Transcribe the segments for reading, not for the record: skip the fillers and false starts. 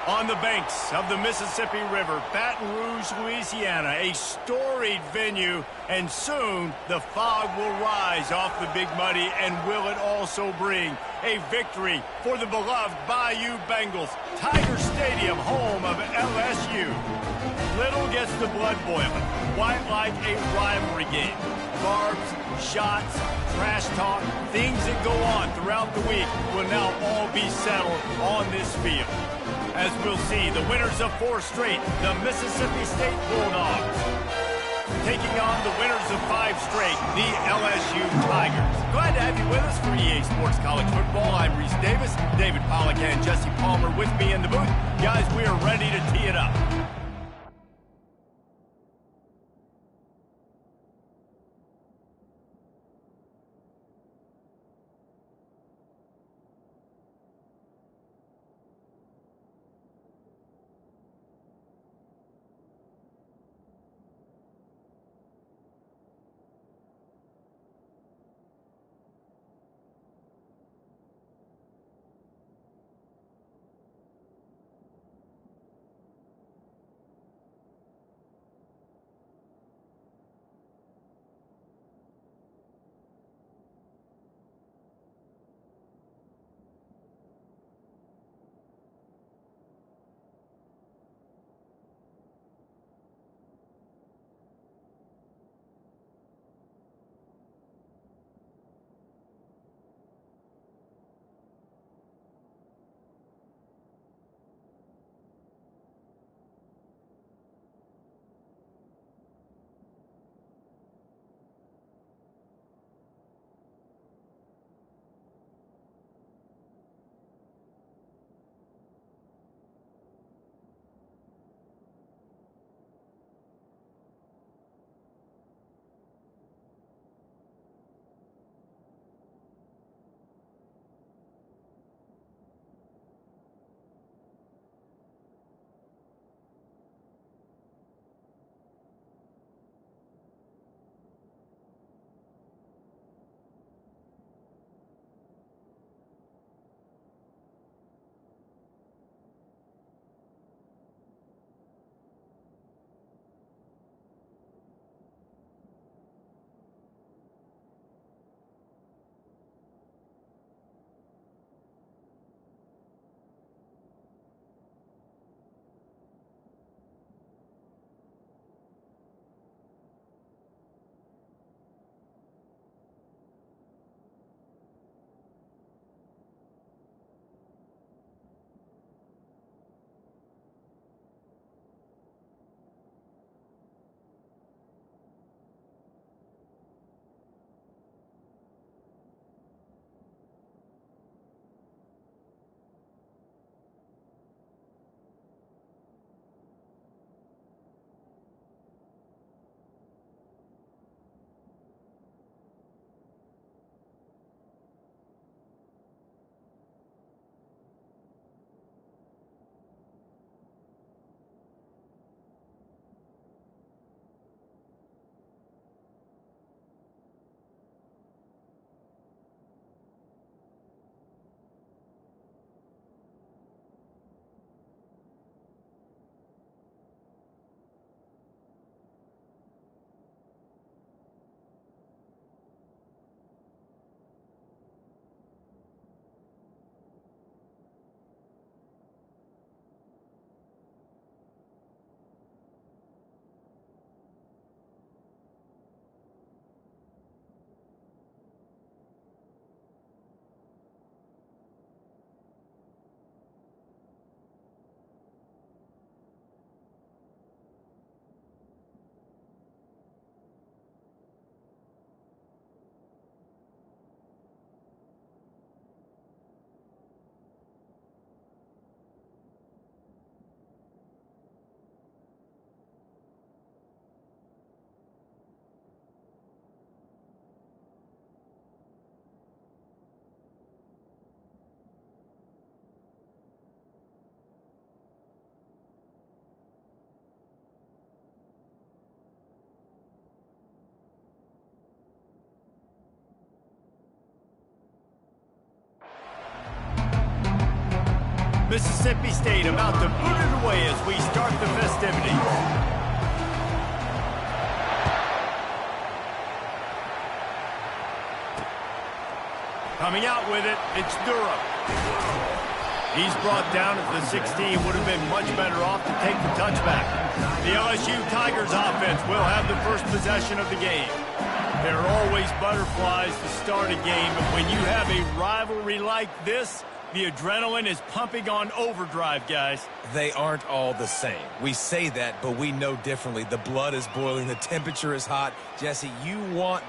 On the banks of the Mississippi River, Baton Rouge, Louisiana, a storied venue, and soon the fog will rise off the Big Muddy, and will it also bring a victory for the beloved Bayou Bengals. Tiger Stadium, home of LSU. Little gets the blood boiling, quite like a rivalry game. Barbs, shots, trash talk, things that go on throughout the week will now all be settled on this field. As we'll see, the winners of 4 straight, the Mississippi State Bulldogs, taking on the winners of 5 straight, the LSU Tigers. Glad to have you with us for EA Sports College Football. I'm Reese Davis, David Pollack and Jesse Palmer with me in the booth. Guys, we are ready to tee it up. Mississippi State about to boot it away as we start the festivities. Coming out with it, it's Durham. He's brought down at the 16. Would have been much better off to take the touchback. The LSU Tigers offense will have the first possession of the game. There are always butterflies to start a game, but when you have a rivalry like this, the adrenaline is pumping on overdrive, guys. They aren't all the same. We say that, but we know differently. The blood is boiling. The temperature is hot. Jesse, you want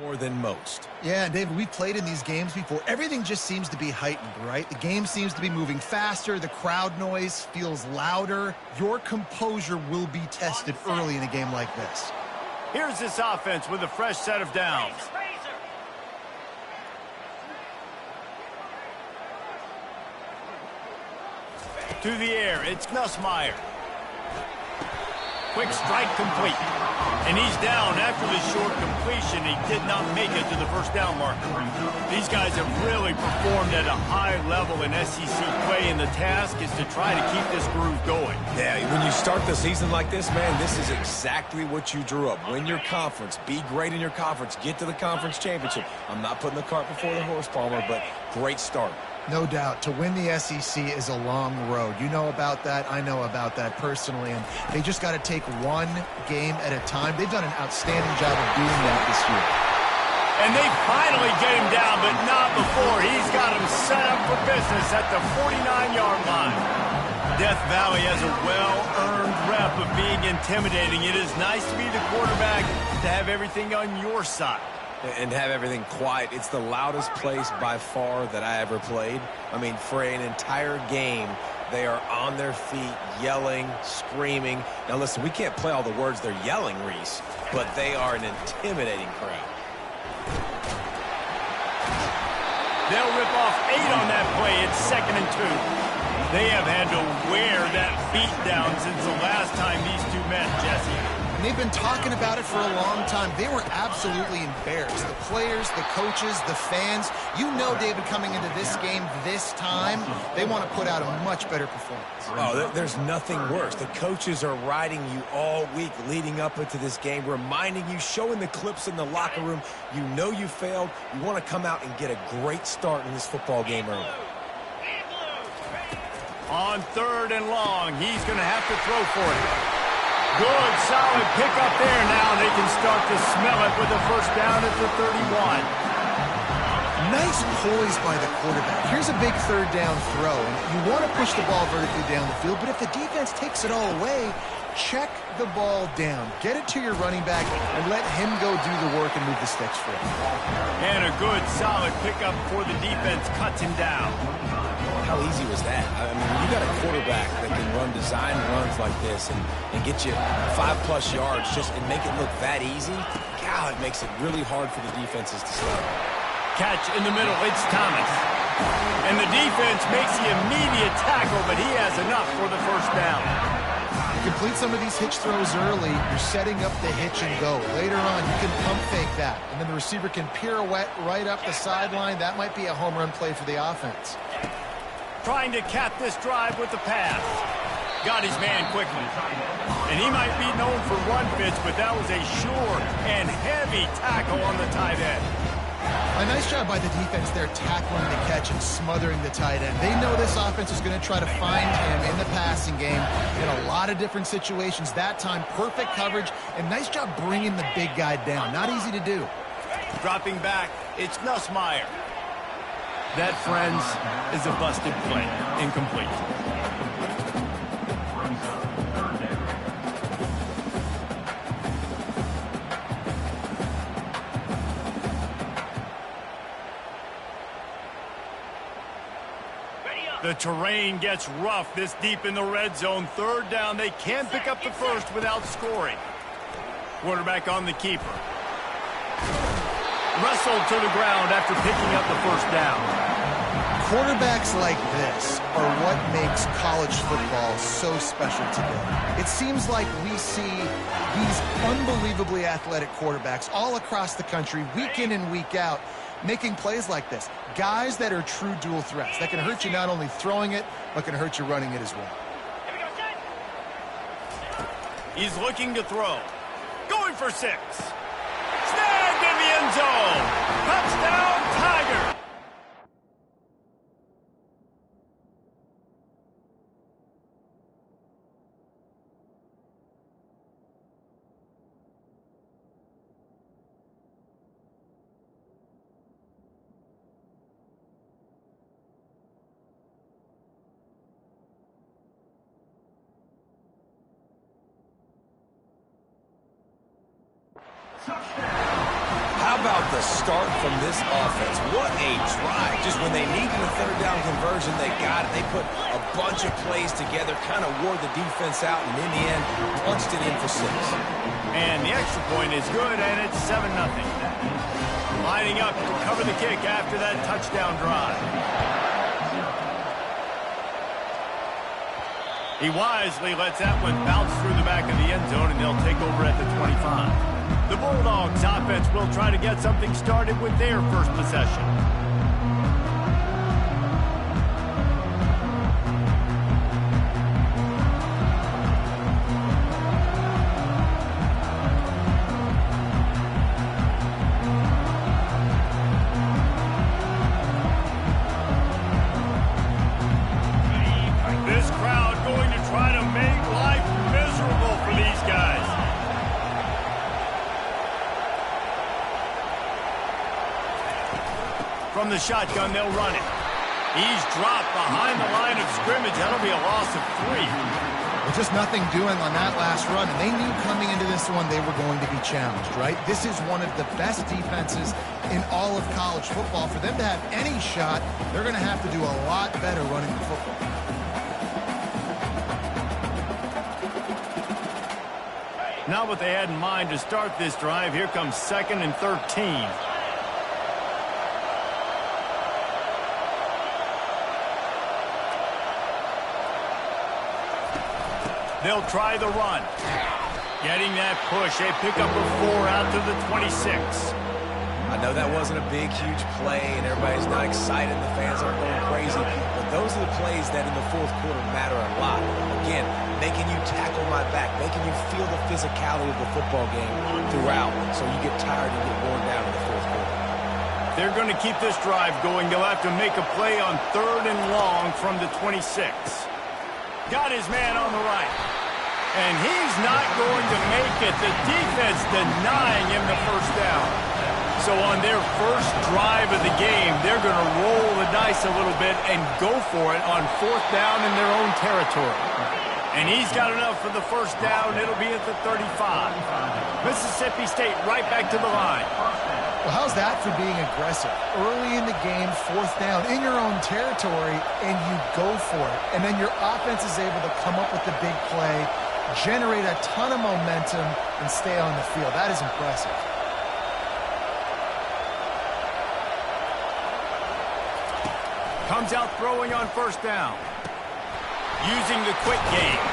more than most. Yeah, David, we've played in these games before. Everything just seems to be heightened, right? The game seems to be moving faster. The crowd noise feels louder. Your composure will be tested early in a game like this. Here's this offense with a fresh set of downs. To the air, it's Nussmeier. Quick strike complete. And he's down after the short completion. He did not make it to the first down marker. These guys have really performed at a high level in SEC play, and the task is to try to keep this groove going. Yeah, when you start the season like this, man, this is exactly what you drew up. Win your conference. Be great in your conference. Get to the conference championship. I'm not putting the cart before the horse, Palmer, but great start. No doubt. To win the SEC is a long road. You know about that. I know about that personally. And they just got to take one game at a time. They've done an outstanding job of doing that this year. And they finally get him down, but not before. He's got him set up for business at the 49-yard line. Death Valley has a well-earned rep of being intimidating. It is nice to be the quarterback, to have everything on your side. And have everything quiet. It's the loudest place by far that I ever played. I mean, for an entire game, they are on their feet, yelling, screaming. Now, listen, we can't play all the words they're yelling, Reese, but they are an intimidating crowd. They'll rip off 8 on that play. It's 2nd and 2. They have had to wear that beat down since the last time these two met, Jesse. They've been talking about it for a long time. They were absolutely embarrassed. The players, the coaches, the fans. You know, David, coming into this game this time, they want to put out a much better performance. Oh, there's nothing worse. The coaches are riding you all week leading up into this game, reminding you, showing the clips in the locker room. You know you failed. You want to come out and get a great start in this football game early. On 3rd and long, he's going to have to throw for it. Good, solid pickup there now. They can start to smell it with a first down at the 31. Nice poise by the quarterback. Here's a big 3rd down throw. And you want to push the ball vertically down the field, but if the defense takes it all away, check the ball down. Get it to your running back and let him go do the work and move the sticks for him. And a good, solid pickup before the defense cuts him down. How easy was that? I mean, when you got a quarterback that can run design runs like this and get you 5+ yards and make it look that easy, God, it makes it really hard for the defenses to stop. Catch in the middle, it's Thomas. And the defense makes the immediate tackle, but he has enough for the first down. Complete some of these hitch throws early. You're setting up the hitch and go. Later on, you can pump fake that. And then the receiver can pirouette right up the sideline. That might be a home run play for the offense. Trying to cap this drive with the pass. Got his man quickly. And he might be known for run fits, but that was a sure and heavy tackle on the tight end. A nice job by the defense there tackling the catch and smothering the tight end. They know this offense is going to try to find him in the passing game in a lot of different situations. That time, perfect coverage, and nice job bringing the big guy down. Not easy to do. Dropping back, it's Nussmeier. That, friends, is a busted play. Incomplete. The terrain gets rough this deep in the red zone. 3rd down. They can pick up the first without scoring. Quarterback on the keeper. Wrestled to the ground after picking up the first down. Quarterbacks like this are what makes college football so special today. It seems like we see these unbelievably athletic quarterbacks all across the country, week in and week out. making plays like this. Guys that are true dual threats, that can hurt you not only throwing it, but can hurt you running it as well. He's looking to throw. Going for 6. Snagged in the end zone. Touchdown, Tiger. How about the start from this offense? What a drive. Just when they needed a third down conversion, they got it. They put a bunch of plays together, kind of wore the defense out, and in the end, punched it in for 6. And the extra point is good, and it's 7-0. Lining up to cover the kick after that touchdown drive. He wisely lets that one bounce through the back of the end zone, and they'll take over at the 25. The Bulldogs offense will try to get something started with their first possession. This crowd going to try to make life miserable for these guys. From the shotgun, they'll run it. He's dropped behind the line of scrimmage. That'll be a loss of 3. Well, just nothing doing on that last run. And they knew coming into this one they were going to be challenged, right? This is one of the best defenses in all of college football. For them to have any shot, they're going to have to do a lot better running the football. Not what they had in mind to start this drive. Here comes 2nd and 13. They'll try the run. Getting that push. A pickup of 4 out to the 26. I know that wasn't a big, huge play, and everybody's not excited. The fans aren't going crazy. But those are the plays that in the fourth quarter matter a lot. Again, making you tackle my back, making you feel the physicality of the football game throughout, so you get tired and get worn down in the fourth quarter. They're going to keep this drive going. They'll have to make a play on 3rd and long from the 26. Got his man on the right. And he's not going to make it. The defense denying him the first down. So on their first drive of the game, they're going to roll the dice a little bit and go for it on 4th down in their own territory. And he's got enough for the first down. It'll be at the 35. Mississippi State right back to the line. Well, how's that for being aggressive? Early in the game, 4th down, in your own territory, and you go for it. And then your offense is able to come up with the big play, generate a ton of momentum, and stay on the field. That is impressive. Comes out throwing on 1st down. Using the quick game.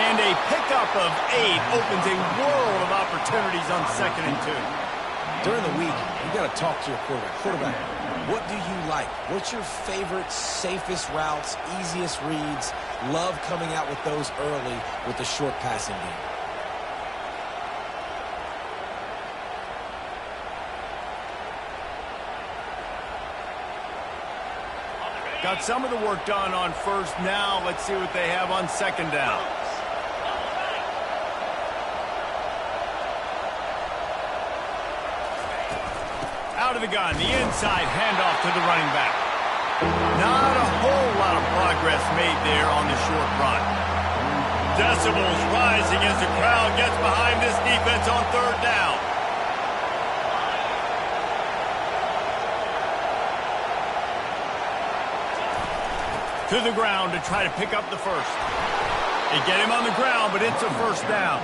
And a pickup of 8 opens a world of opportunities on 2nd and 2. During the week, you got to talk to your quarterback. Quarterback, what do you like? What's your favorite, safest routes, easiest reads? Love coming out with those early with the short passing game. Got some of the work done on 1st. Now let's see what they have on 2nd down. Out of the gun, the inside handoff to the running back. Not a whole lot of progress made there on the short run. Decibels rising as the crowd gets behind this defense on 3rd down. To the ground to try to pick up the first. They get him on the ground, but it's a 1st down.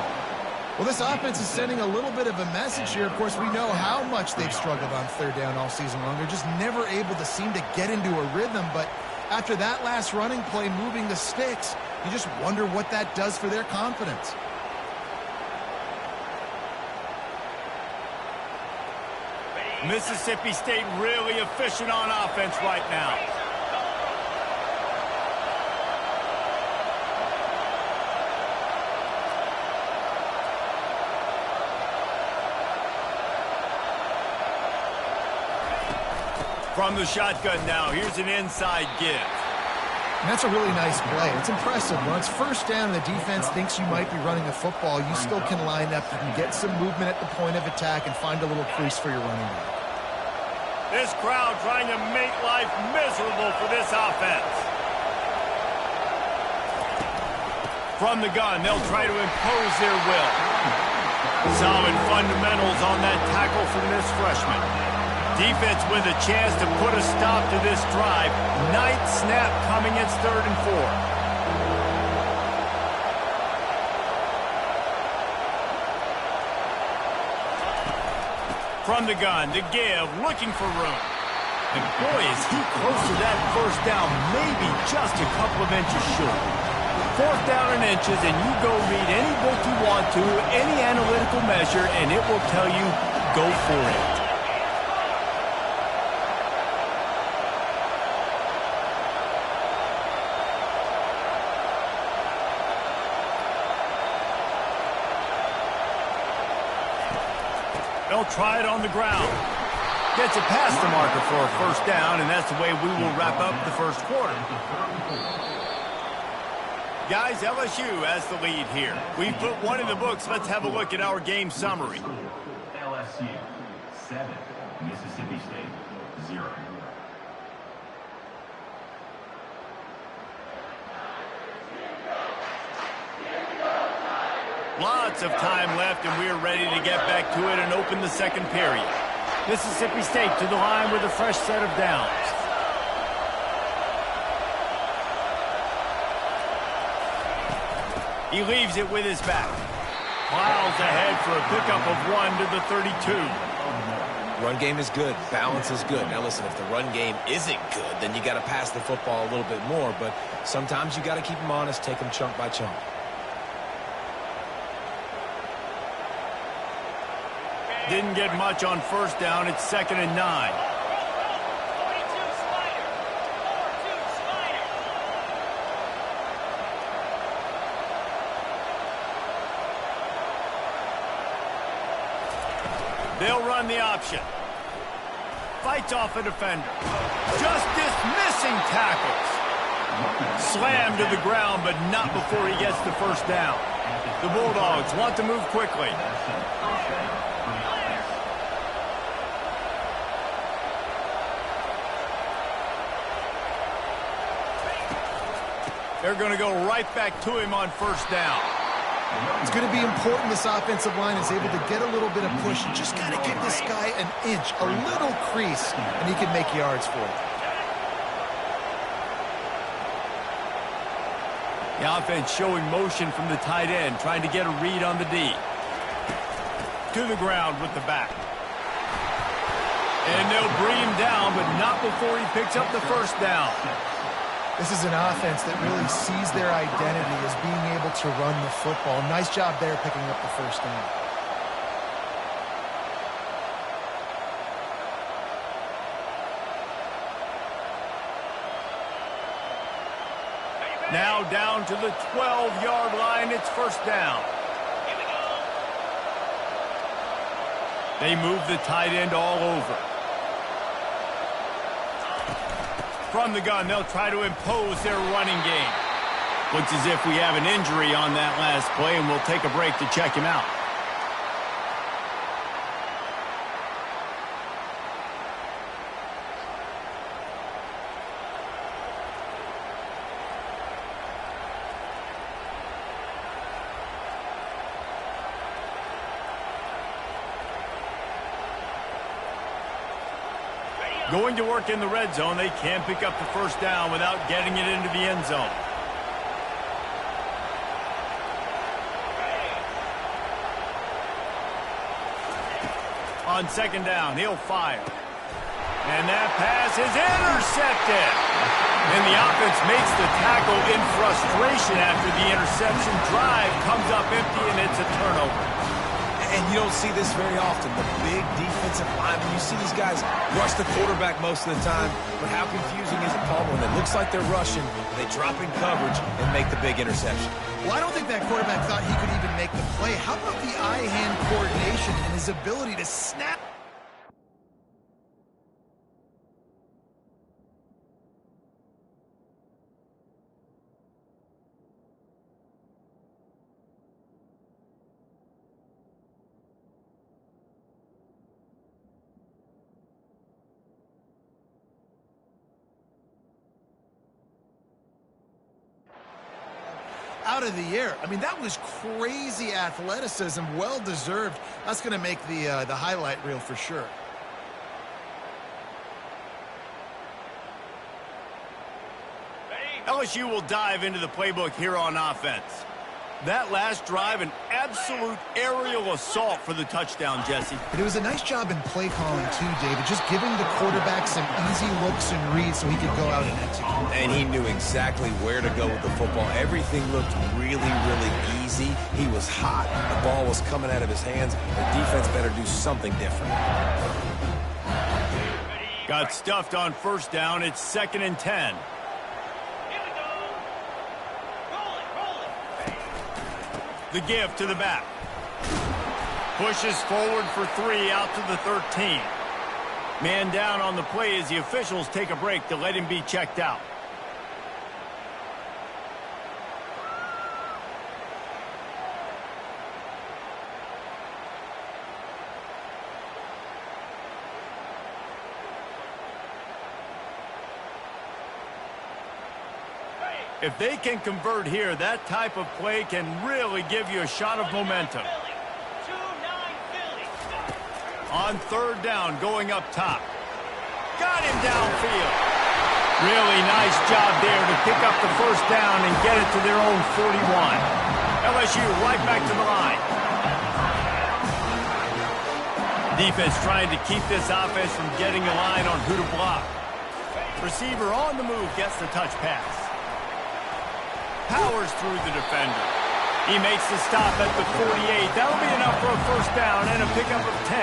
Well, this offense is sending a little bit of a message here. Of course, we know how much they've struggled on 3rd down all season long. They're just never able to seem to get into a rhythm. But after that last running play, moving the sticks, you just wonder what that does for their confidence. Mississippi State really efficient on offense right now. From the shotgun now, here's an inside give. And that's a really nice play. It's impressive. When it's first down and the defense thinks you might be running the football, you still can line up. You can get some movement at the point of attack and find a little crease for your running back. This crowd trying to make life miserable for this offense. From the gun, they'll try to impose their will. Solid fundamentals on that tackle from this freshman. Defense with a chance to put a stop to this drive. Ninth snap coming. It's 3rd and 4. From the gun, the give, looking for room. And boy, is he close to that first down, maybe just a couple of inches short. 4th down and inches, and you go read any book you want to, any analytical measure, and it will tell you, go for it. They'll try it on the ground. Gets it past the marker for a first down, and that's the way we will wrap up the first quarter. Guys, LSU has the lead here. We've put one in the books. Let's have a look at our game summary. LSU 7, Mississippi State 0. Lots of time left, and we are ready to get back to it and open the second period. Mississippi State to the line with a fresh set of downs. He leaves it with his back. Plows ahead for a pickup of 1 to the 32. Run game is good. Balance is good. Now listen, if the run game isn't good, then you got to pass the football a little bit more. But sometimes you got to keep them honest, take them chunk by chunk. Didn't get much on first down. It's 2nd and 9. They'll run the option. Fights off a defender. Just dismissing tackles. Slammed to the ground, but not before he gets the first down. The Bulldogs want to move quickly. They're going to go right back to him on first down. It's going to be important this offensive line is able to get a little bit of push. You just got to give this guy an inch, a little crease, and he can make yards for it. The offense showing motion from the tight end, trying to get a read on the D. To the ground with the back. And they'll bring him down, but not before he picks up the first down. This is an offense that really sees their identity as being able to run the football. Nice job there picking up the first down. Now down to the 12-yard line. It's first down. They move the tight end all over. From the gun, they'll try to impose their running game. Looks as if we have an injury on that last play, and we'll take a break to check him out. Going to work in the red zone. They can't pick up the first down without getting it into the end zone. On second down, he'll fire. And that pass is intercepted. And the offense makes the tackle in frustration after the interception. Drive comes up empty, and it's a turnover. And you don't see this very often. The big defensive linemen, you see these guys rush the quarterback most of the time, but how confusing is it, Paul, when it looks like they're rushing, they drop in coverage and make the big interception? Well, I don't think that quarterback thought he could even make the play. How about the eye-hand coordination and his ability to snap? Out of the air. I mean, that was crazy athleticism, well-deserved. That's going to make the highlight reel for sure. LSU will dive into the playbook here on offense. That last drive, an absolute aerial assault for the touchdown, Jesse. But it was a nice job in play calling too, David, just giving the quarterback some easy looks and reads so he could go out and execute. And he knew exactly where to go with the football. Everything looked really, really easy. He was hot. The ball was coming out of his hands. The defense better do something different. Got stuffed on first down. It's 2nd and 10. The give to the back. Pushes forward for 3 out to the 13. Man down on the play as the officials take a break to let him be checked out. If they can convert here, that type of play can really give you a shot of momentum. On 3rd down, going up top. Got him downfield. Really nice job there to pick up the first down and get it to their own 41. LSU right back to the line. Defense trying to keep this offense from getting a line on who to block. Receiver on the move gets the touch pass. Powers through the defender. He makes the stop at the 48. That'll be enough for a first down and a pickup of 10.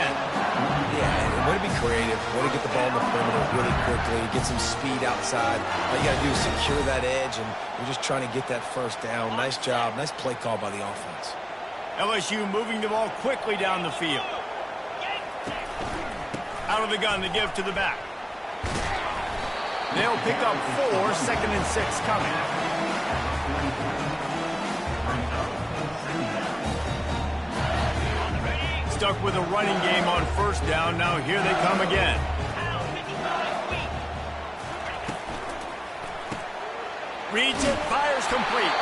Yeah, and way to be creative. Way to get the ball in the perimeter really quickly. Get some speed outside. All you got to do is secure that edge, and you're just trying to get that first down. Nice job. Nice play call by the offense. LSU moving the ball quickly down the field. Out of the gun to give to the back. They'll pick up 4, 2nd and 6 coming. Stuck with a running game on first down. Now here they come again. Reads it, fires complete.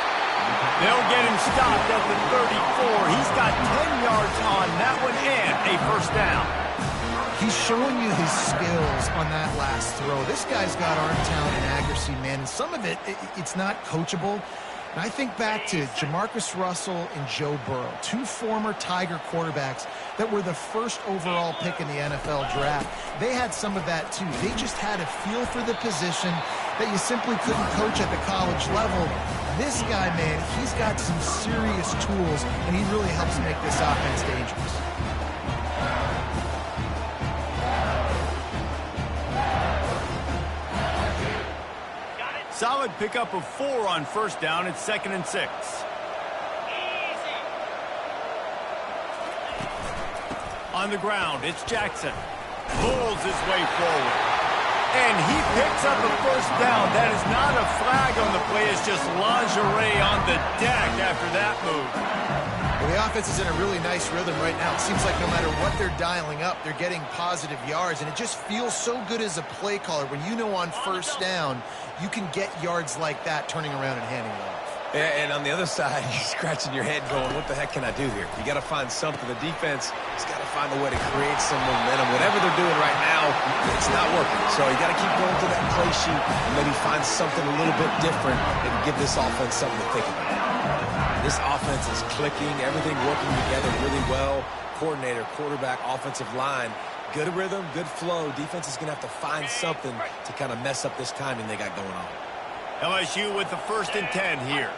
They'll get him stopped at the 34. He's got 10 yards on that one and a first down. He's showing you his skills on that last throw. This guy's got arm talent and accuracy, man. And some of it's not coachable. And I think back to Jamarcus Russell and Joe Burrow, 2 former Tiger quarterbacks that were the first overall pick in the NFL draft. They had some of that too. They just had a feel for the position that you simply couldn't coach at the college level. This guy, man, he's got some serious tools, and he really helps make this offense dangerous. Solid pickup of 4 on first down. It's 2nd and 6. On the ground, it's Jackson. Pulls his way forward. And he picks up the first down. That is not a flag on the play. It's just lingerie on the deck after that move. Well, the offense is in a really nice rhythm right now. It seems like no matter what they're dialing up, they're getting positive yards, and it just feels so good as a play caller when you know on first down you can get yards like that turning around and handing it off. And on the other side, you're scratching your head going, what the heck can I do here? You got to find something. The defense has got to find a way to create some momentum. Whatever they're doing right now, it's not working. So you got to keep going to that play sheet and maybe find something a little bit different and give this offense something to think about. This offense is clicking, everything working together really well. Coordinator, quarterback, offensive line, good rhythm, good flow. Defense is going to have to find something to kind of mess up this timing they got going on. LSU with the 1st and 10 here.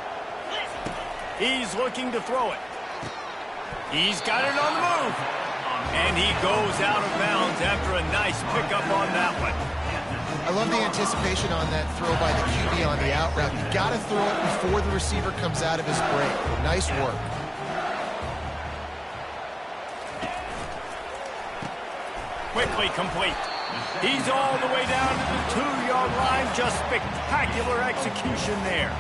He's looking to throw it. He's got it on the move. And he goes out of bounds after a nice pickup on that one. I love the anticipation on that throw by the QB on the out route. You got to throw it before the receiver comes out of his break. Nice work. Quickly complete. He's all the way down to the 2-yard line. Just spectacular execution there.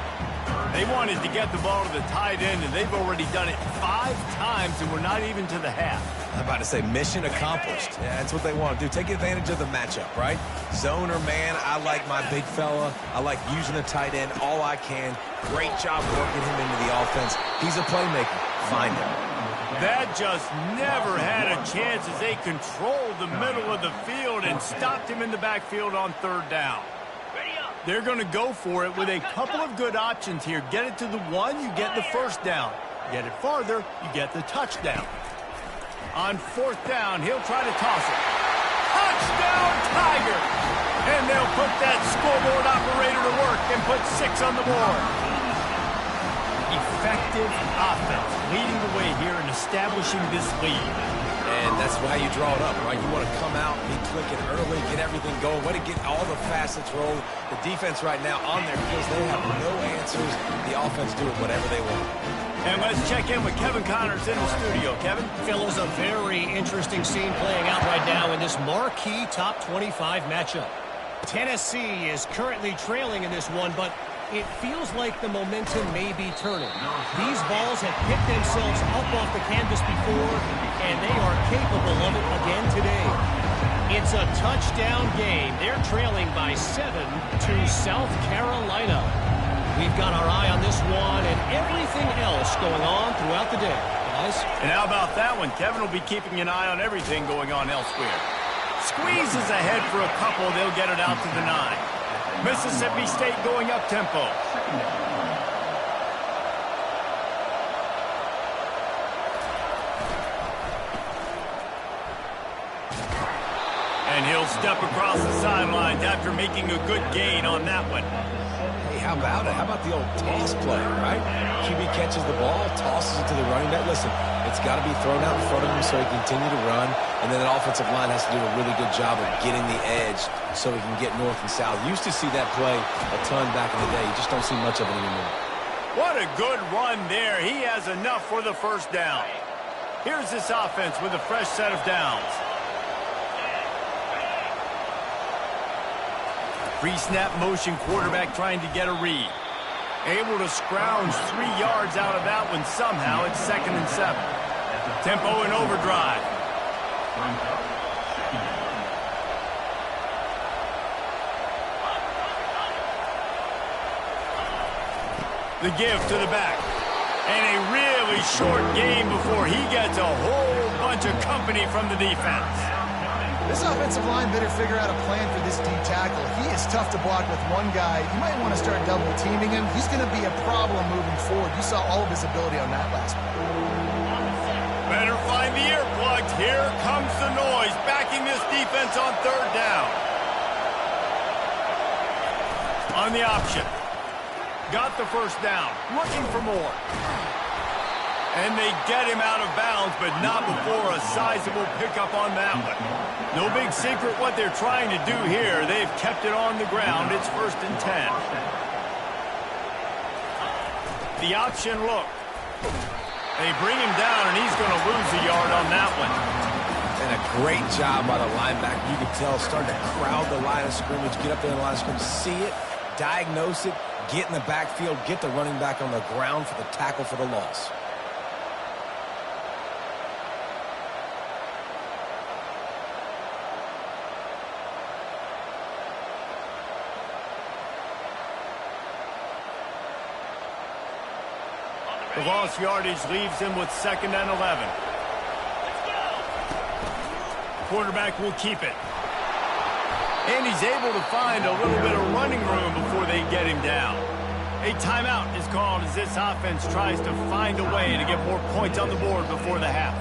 They wanted to get the ball to the tight end, and they've already done it 5 times, and we're not even to the half. I'm about to say mission accomplished. Yeah, that's what they want to do. Take advantage of the matchup, right? Zone or man, I like my big fella. I like using the tight end all I can. Great job working him into the offense. He's a playmaker. Find him. That just never had a chance as they controlled the middle of the field and stopped him in the backfield on 3rd down. They're going to go for it with a couple of good options here. Get it to the 1, you get the 1st down. Get it farther, you get the touchdown. On 4th down, he'll try to toss it. Touchdown, Tiger! And they'll put that scoreboard operator to work and put 6 on the board. Effective offense leading the way here in establishing this lead. And that's why you draw it up, right? You want to come out, be clicking early, get everything going, way to get all the facets rolling. The defense right now on their heels, they have no answers. The offense doing whatever they want. And let's check in with Kevin Connors in the studio. Kevin? Phil, a very interesting scene playing out right now in this marquee top 25 matchup. Tennessee is currently trailing in this one, but it feels like the momentum may be turning. These balls have picked themselves up off the canvas before, and they are capable of it again today. It's a touchdown game. They're trailing by 7 to South Carolina. We've got our eye on this one and everything else going on throughout the day. Guys? And how about that one? Kevin will be keeping an eye on everything going on elsewhere. Squeezes ahead for a couple. They'll get it out to the 9. Mississippi State going up tempo. And he'll step across the sidelines after making a good gain on that one. Hey, how about it? How about the old toss play, right? QB catches the ball, tosses it to the running back. Listen, it's got to be thrown out in front of him so he can continue to run. And then the offensive line has to do a really good job of getting the edge so he can get north and south. Used to see that play a ton back in the day. You just don't see much of it anymore. What a good run there. He has enough for the 1st down. Here's this offense with a fresh set of downs. Pre-snap motion quarterback trying to get a read. Able to scrounge 3 yards out of that one somehow. It's 2nd and 7. Tempo and overdrive. The give to the back. And a really short game before he gets a whole bunch of company from the defense. This offensive line better figure out a plan for this D tackle. He is tough to block with one guy. You might want to start double teaming him. He's going to be a problem moving forward. You saw all of his ability on that last one. Better find the earplugs. Here comes the noise, backing this defense on 3rd down. On the option. Got the 1st down. Looking for more. And they get him out of bounds, but not before a sizable pickup on that one. No big secret what they're trying to do here. They've kept it on the ground. It's 1st and 10. The option look. They bring him down, and he's going to lose a yard on that one. And a great job by the linebacker. You can tell, starting to crowd the line of scrimmage, get up there in the line of scrimmage, see it, diagnose it, get in the backfield, get the running back on the ground for the tackle for the loss. The lost yardage leaves him with 2nd and 11. Quarterback will keep it. And he's able to find a little bit of running room before they get him down. A timeout is called as this offense tries to find a way to get more points on the board before the half.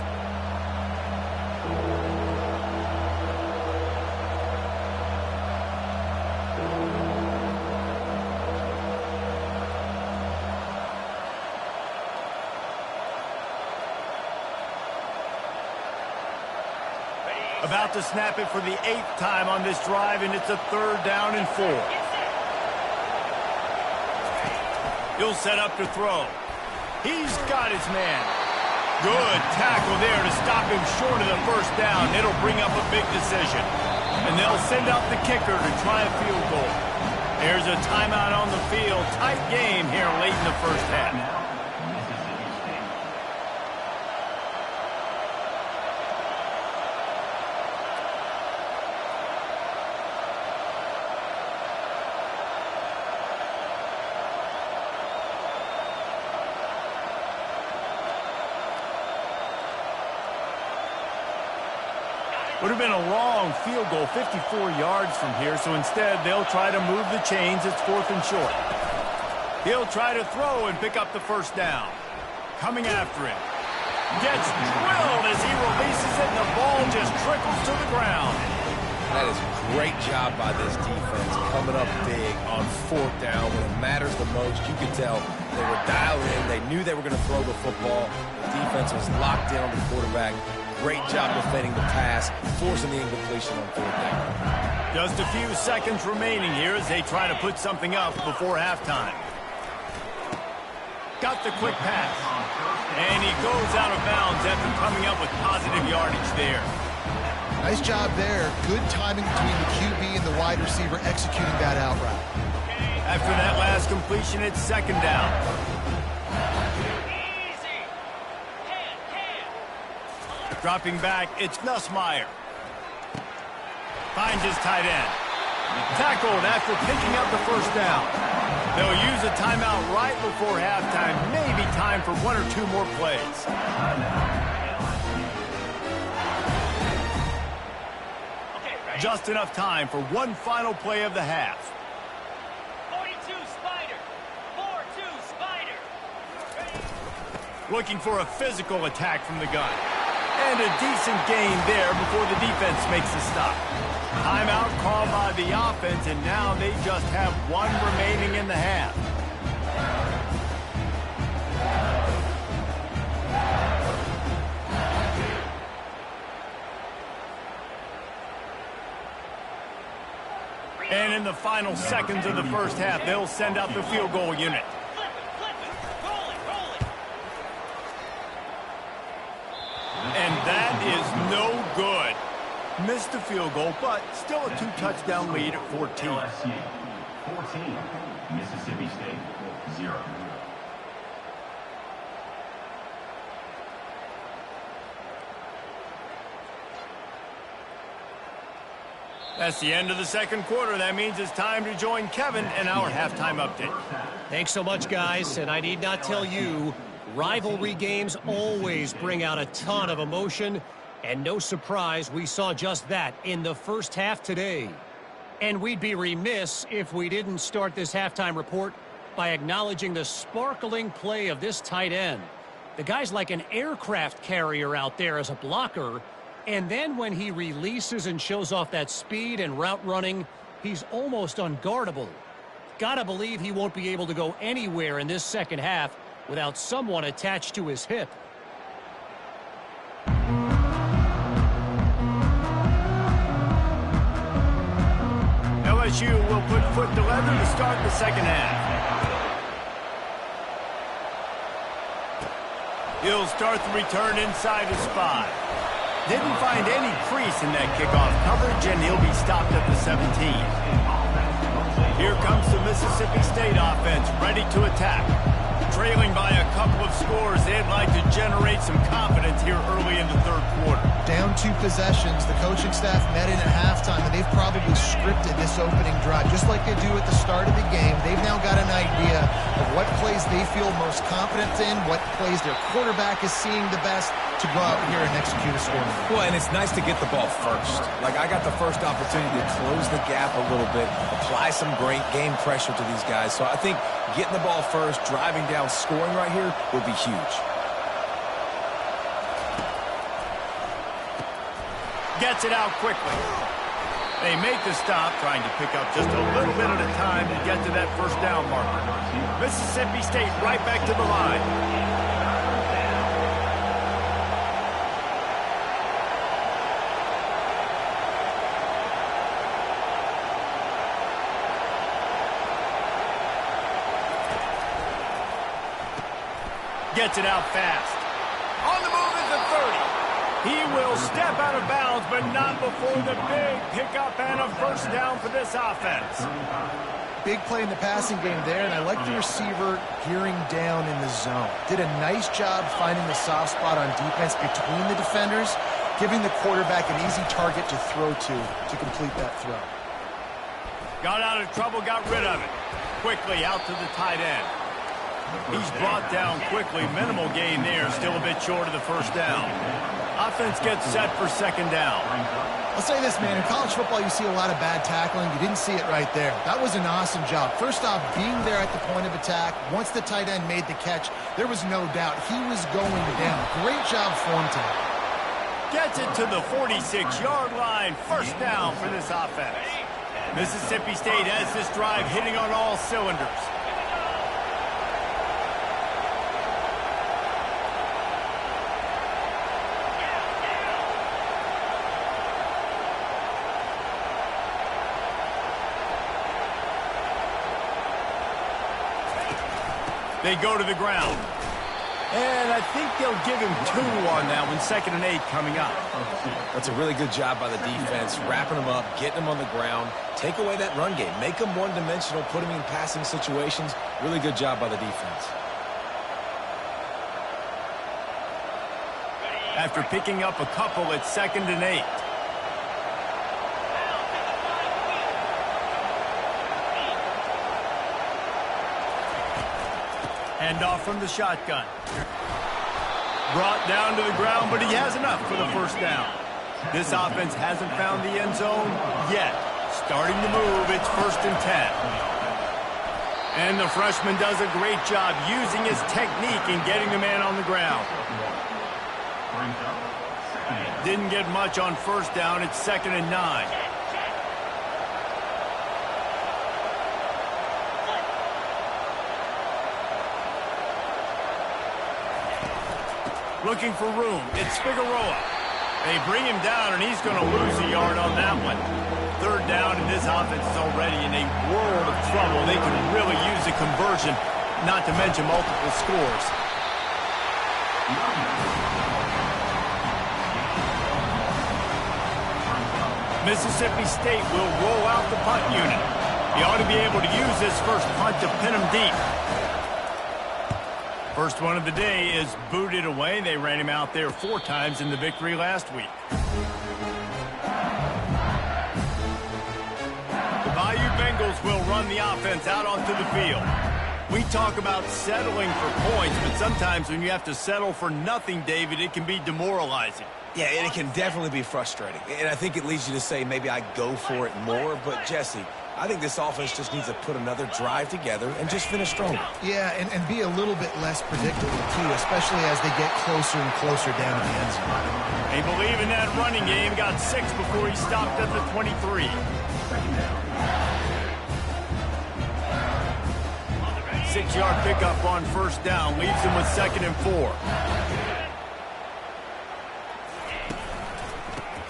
About to snap it for the 8th time on this drive, and it's a 3rd down and 4. He'll set up to throw. He's got his man. Good tackle there to stop him short of the 1st down. It'll bring up a big decision. And they'll send out the kicker to try a field goal. There's a timeout on the field. Tight game here late in the 1st half. Would have been a long field goal, 54 yards from here, so instead they'll try to move the chains. It's 4th and short. He'll try to throw and pick up the 1st down. Coming after him. Gets drilled as he releases it, and the ball just trickles to the ground. That is a great job by this defense, coming up big on 4th down when it matters the most. You could tell they were dialed in. They knew they were going to throw the football. The defense was locked in on the quarterback. Great job defending the pass, forcing the incompletion on 4th down. Just a few seconds remaining here as they try to put something up before halftime. Got the quick pass. And he goes out of bounds after coming up with positive yardage there. Nice job there. Good timing between the QB and the wide receiver executing that out route. After that last completion, it's 2nd down. Dropping back, it's Nussmeier. Finds his tight end. Tackled after picking up the 1st down. They'll use a timeout right before halftime. Maybe time for 1 or 2 more plays. Just enough time for one final play of the half. 42 Spider. 4-2 Spider. Looking for a physical attack from the gun. And a decent gain there before the defense makes the stop. Timeout called by the offense, and now they just have 1 remaining in the half. And in the final seconds of the 1st half, they'll send out the field goal unit. And that is no good. Missed the field goal, but still a 2-touchdown lead at 14. LSU 14, Mississippi State 0. That's the end of the 2nd quarter. That means it's time to join Kevin in our halftime update. Thanks so much, guys. And I need not tell you, rivalry games always bring out a ton of emotion. And no surprise, we saw just that in the 1st half today. And we'd be remiss if we didn't start this halftime report by acknowledging the sparkling play of this tight end. The guy's like an aircraft carrier out there as a blocker. And then when he releases and shows off that speed and route running, he's almost unguardable. Gotta believe he won't be able to go anywhere in this 2nd half without someone attached to his hip. LSU will put foot to leather to start the 2nd half. He'll start the return inside his spot. Didn't find any crease in that kickoff coverage, and he'll be stopped at the 17. Here comes the Mississippi State offense, ready to attack. Trailing by a couple of scores, they'd like to generate some confidence here early in the 3rd quarter. Down 2 possessions, the coaching staff met in at halftime, and they've probably scripted this opening drive. Just like they do at the start of the game, they've now got an idea of what plays they feel most confident in, what plays their quarterback is seeing the best to go out here and execute a score. Well, and it's nice to get the ball first. Like, I got the first opportunity to close the gap a little bit, apply some great game pressure to these guys. So I think getting the ball first, driving down, scoring right here would be huge. Gets it out quickly. They make the stop, trying to pick up just a little bit at a time to get to that 1st down marker. Mississippi State right back to the line. Gets it out fast. On the move is the 30. He will step out of bounds, but not before the big pickup and a first down for this offense. Big play in the passing game there, and I like the receiver gearing down in the zone. Did a nice job finding the soft spot on defense between the defenders, giving the quarterback an easy target to throw to complete that throw. Got out of trouble, got rid of it. Quickly out to the tight end. He's brought down quickly. Minimal gain there, still a bit short of the first down. Offense gets set for second down. I'll say this, man. In college football, you see a lot of bad tackling. You didn't see it right there. That was an awesome job. First off, being there at the point of attack. Once the tight end made the catch, there was no doubt he was going down. Great job form tackle. Gets it to the 46-yard line. First down for this offense. Mississippi State has this drive hitting on all cylinders. They go to the ground. And I think they'll give him 2 on that one. 2nd and 8 coming up. That's a really good job by the defense, wrapping them up, getting them on the ground. Take away that run game. Make them one-dimensional, put them in passing situations. Really good job by the defense. After picking up a couple, it's 2nd and 8. Handoff from the shotgun. Brought down to the ground, but he has enough for the first down. This offense hasn't found the end zone yet. Starting to move, it's 1st and 10. And the freshman does a great job using his technique in getting the man on the ground. Didn't get much on first down. It's 2nd and 9. Looking for room. It's Figueroa. They bring him down, and he's going to lose a yard on that one. 3rd down, and this offense is already in a world of trouble. They can really use a conversion, not to mention multiple scores. Mississippi State will roll out the punt unit. He ought to be able to use this first punt to pin him deep. First one of the day is booted away. They ran him out there 4 times in the victory last week. The Bayou Bengals will run the offense out onto the field. We talk about settling for points, but sometimes when you have to settle for nothing, David, it can be demoralizing. Yeah, and it can definitely be frustrating. And I think it leads you to say maybe I go for it more. But, Jesse, I think this offense just needs to put another drive together and just finish stronger. Yeah, and be a little bit less predictable, too, especially as they get closer and closer down to the end zone. They believe in that running game. Got 6 before he stopped at the 23. Six-yard pickup on first down. Leaves him with 2nd and 4.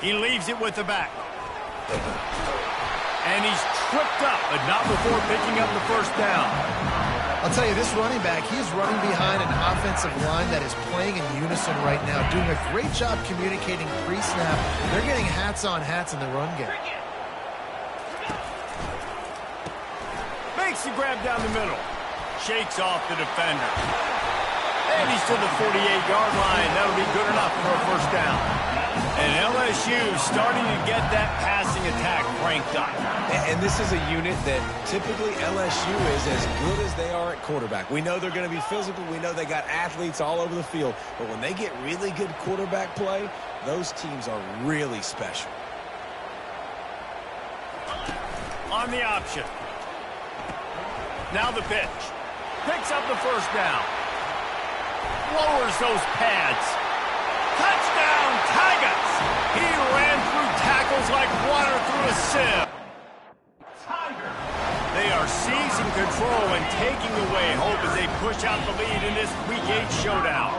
He leaves it with the back. And he's tripped up, but not before picking up the first down. I'll tell you, this running back, he is running behind an offensive line that is playing in unison right now, doing a great job communicating pre-snap. They're getting hats on hats in the run game. Makes the grab down the middle. Shakes off the defender. And he's to the 48-yard line. That'll be good enough for a first down. And LSU starting to get that passing attack cranked up. And this is a unit that typically LSU is as good as they are at quarterback. We know they're going to be physical. We know they got athletes all over the field. But when they get really good quarterback play, those teams are really special. On the option. Now the pitch. Picks up the first down. Lowers those pads. Touchdown, Tigers! He ran through tackles like water through a sieve. They are seizing control and taking away hope as they push out the lead in this Week 8 showdown.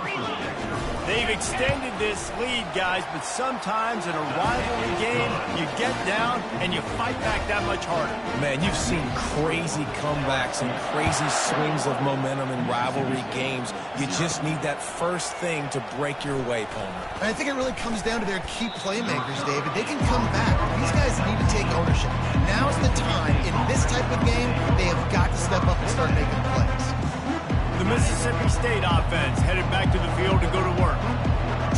They've extended this lead, guys, but sometimes in a rivalry game, you get down and you fight back that much harder. Man, you've seen crazy comebacks and crazy swings of momentum in rivalry games. You just need that first thing to break your way, Palmer. And I think it really comes down to their key playmakers, David. They can come back. These guys need to take ownership. Now's the time. In this type of game, they have got to step up and start making plays. The Mississippi State offense headed back to the field to go to work.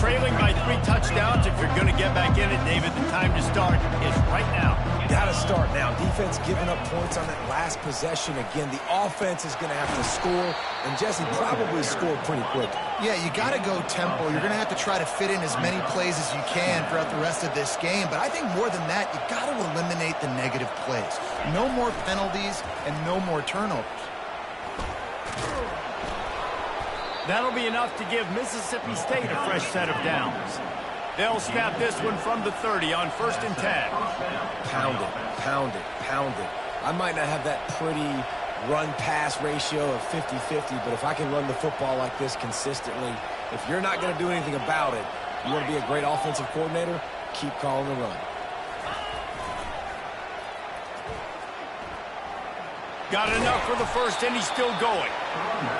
Trailing by 3 touchdowns. If you're going to get back in it, David, the time to start is right now. Got to start now. Defense giving up points on that last possession. Again, the offense is going to have to score, and Jesse probably scored pretty quick. Yeah, you got to go tempo. You're going to have to try to fit in as many plays as you can throughout the rest of this game. But I think more than that, you got to eliminate the negative plays. No more penalties and no more turnovers. That'll be enough to give Mississippi State a fresh set of downs. They'll snap this one from the 30 on 1st and 10. Pound it, pound it, pound it. I might not have that pretty run-pass ratio of 50-50, but if I can run the football like this consistently, if you're not going to do anything about it, you want to be a great offensive coordinator, keep calling the run. Got enough for the first, and he's still going.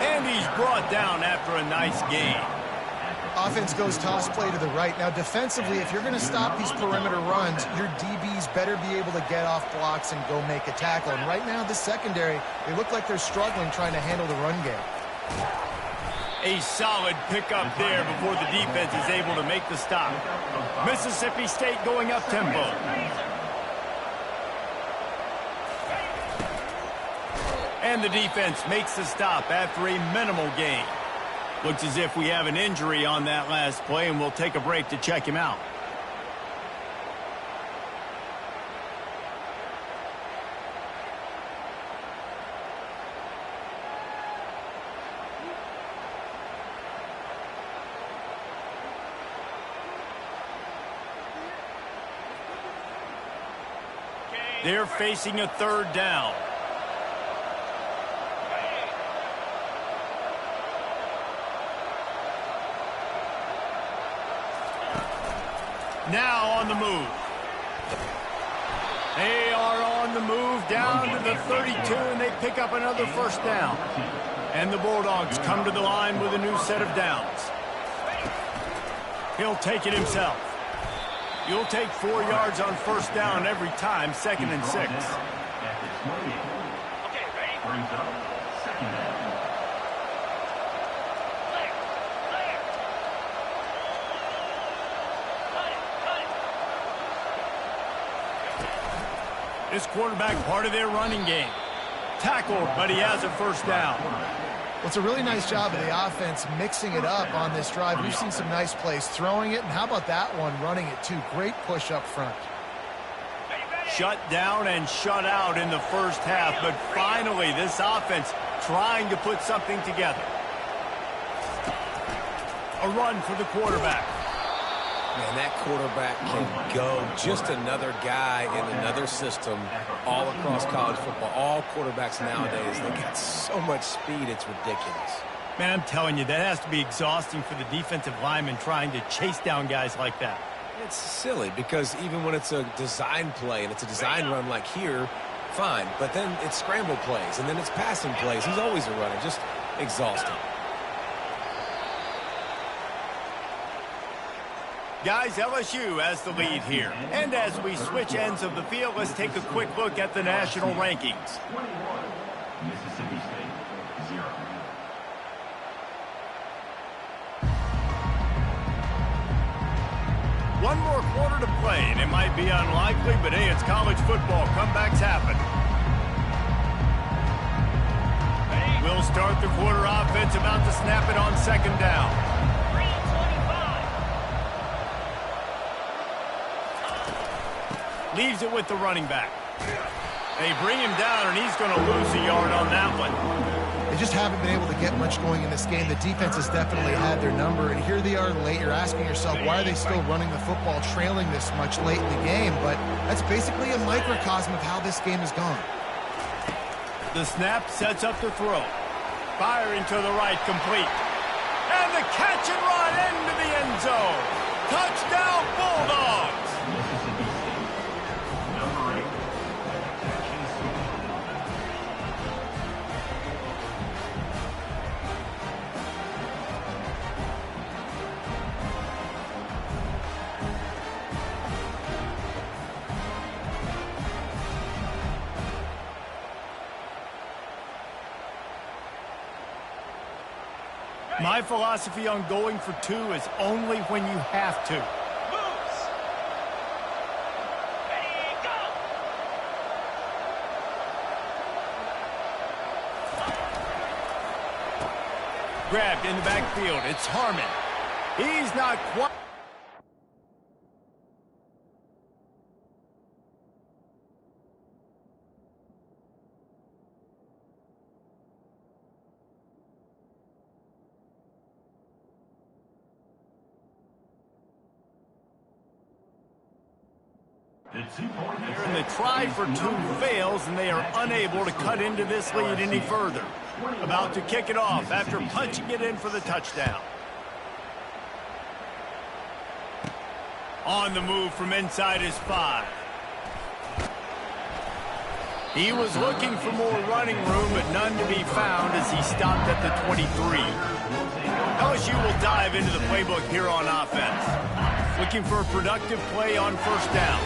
And he's brought down after a nice gain. Offense goes toss play to the right. Now, defensively, if you're going to stop these perimeter runs, your DBs better be able to get off blocks and go make a tackle. And right now, this secondary, they look like they're struggling trying to handle the run game. A solid pickup there before the defense is able to make the stop. Mississippi State going up tempo. And the defense makes the stop after a minimal gain. Looks as if we have an injury on that last play, and we'll take a break to check him out. They're facing a 3rd down. Now on the move. They are on the move down to the 32, and they pick up another 1st down. And the Bulldogs come to the line with a new set of downs. He'll take it himself. You'll take 4 yards on 1st down every time, 2nd and 6. Okay, ready? Brings up 2nd down. This quarterback part of their running game. Tackled, but he has a 1st down. Well, it's a really nice job of the offense mixing it up on this drive. We've seen some nice plays throwing it, and how about that one running it too? Great push up front. Shut down and shut out in the 1st half, but finally this offense trying to put something together. A run for the quarterback. Man, that quarterback can go. Just another guy in another system all across college football. All quarterbacks nowadays, they got so much speed, it's ridiculous. Man, I'm telling you, that has to be exhausting for the defensive lineman trying to chase down guys like that. It's silly because even when it's a design play and it's a design run like here, fine. But then it's scramble plays and then it's passing plays. He's always a runner. Just exhausting. Guys, LSU has the lead here. And as we switch ends of the field, let's take a quick look at the national rankings. 21. Mississippi State, 0. One more quarter to play, and it might be unlikely, but hey, it's college football. Comebacks happen. We'll start the quarter offense, about to snap it on 2nd down. Leaves it with the running back. They bring him down, and he's going to lose a yard on that one. They just haven't been able to get much going in this game. The defense has definitely had their number, and here they are late. You're asking yourself, why are they still running the football, trailing this much late in the game? But that's basically a microcosm of how this game has gone. The snap sets up the throw. Firing to the right, complete. And on the catch and run into the end zone. Touchdown, Bulldogs. Mississippi State. Number 8. My philosophy on going for 2 is only when you have to. Moves. Ready, go. Grabbed in the backfield. It's Harmon. He's not quite. And the try for 2 fails, and they are unable to cut into this lead any further. About to kick it off after punching it in for the touchdown. On the move from inside his 5. He was looking for more running room, but none to be found as he stopped at the 23. LSU will dive into the playbook here on offense. Looking for a productive play on first down.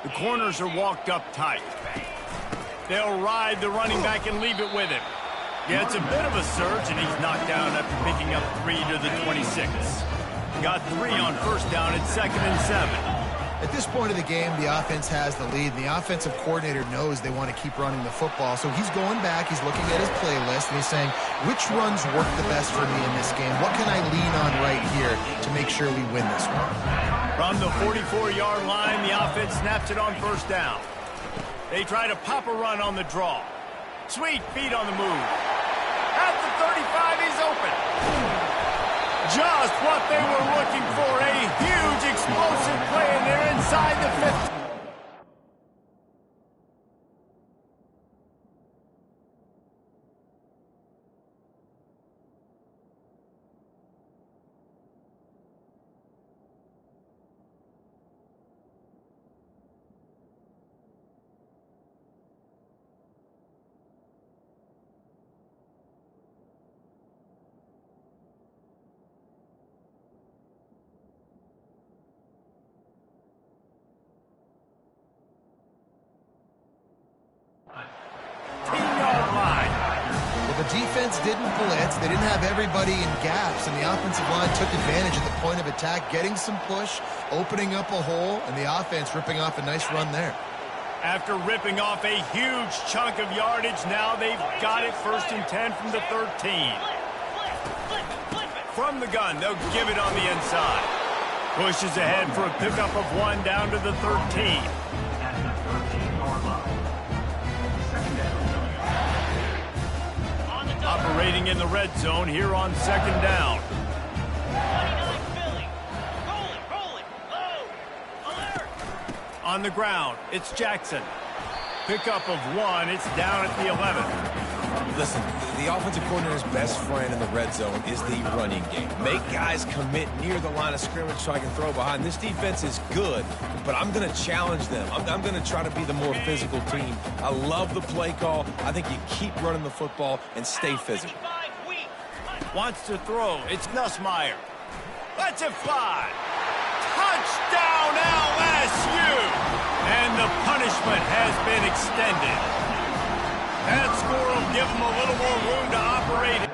The corners are walked up tight. They'll ride the running back and leave it with him. Yeah, it's a bit of a surge, and he's knocked down after picking up 3 to the 26. Got 3 on first down at 2nd and 7. At this point of the game, the offense has the lead. The offensive coordinator knows they want to keep running the football. So he's going back, he's looking at his playlist, and he's saying, which runs work the best for me in this game? What can I lean on right here to make sure we win this one? From the 44-yard line, the offense snaps it on first down. They try to pop a run on the draw. Sweet feet on the move. At the 35, he's open. Just what they were looking for. A huge explosive play, and they're inside the 50. The defense didn't blitz. They didn't have everybody in gaps, and the offensive line took advantage at the point of attack, getting some push, opening up a hole, and the offense ripping off a nice run there. After ripping off a huge chunk of yardage, now they've got it 1st and 10 from the 13. From the gun, they'll give it on the inside. Pushes ahead for a pickup of 1 down to the 13. Operating in the red zone here on 2nd down. 29 Philly. Rolling, low, alert. On the ground, it's Jackson. Pickup of 1, it's down at the 11. Listen, the offensive coordinator's best friend in the red zone is the running game. Make guys commit near the line of scrimmage so I can throw behind. This defense is good, but I'm going to challenge them. I'm going to try to be the more physical team. I love the play call. I think you keep running the football and stay physical. Wants to throw. It's Nussmeier. Lets it fly. Touchdown, LSU! And the punishment has been extended. That score will give them a little more room to operate.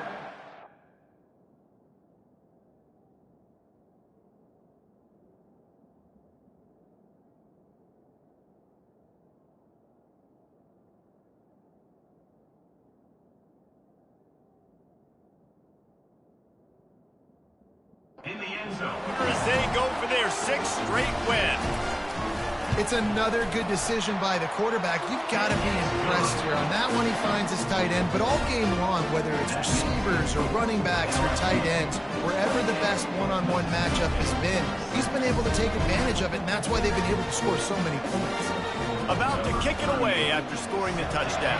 In the end zone. As they go for their 6th straight win. It's another good decision by the quarterback. You've got to be impressed here. On that one, he finds his tight end. But all game long, whether it's receivers or running backs or tight ends, wherever the best one-on-one matchup has been, he's been able to take advantage of it, and that's why they've been able to score so many points. About to kick it away after scoring the touchdown.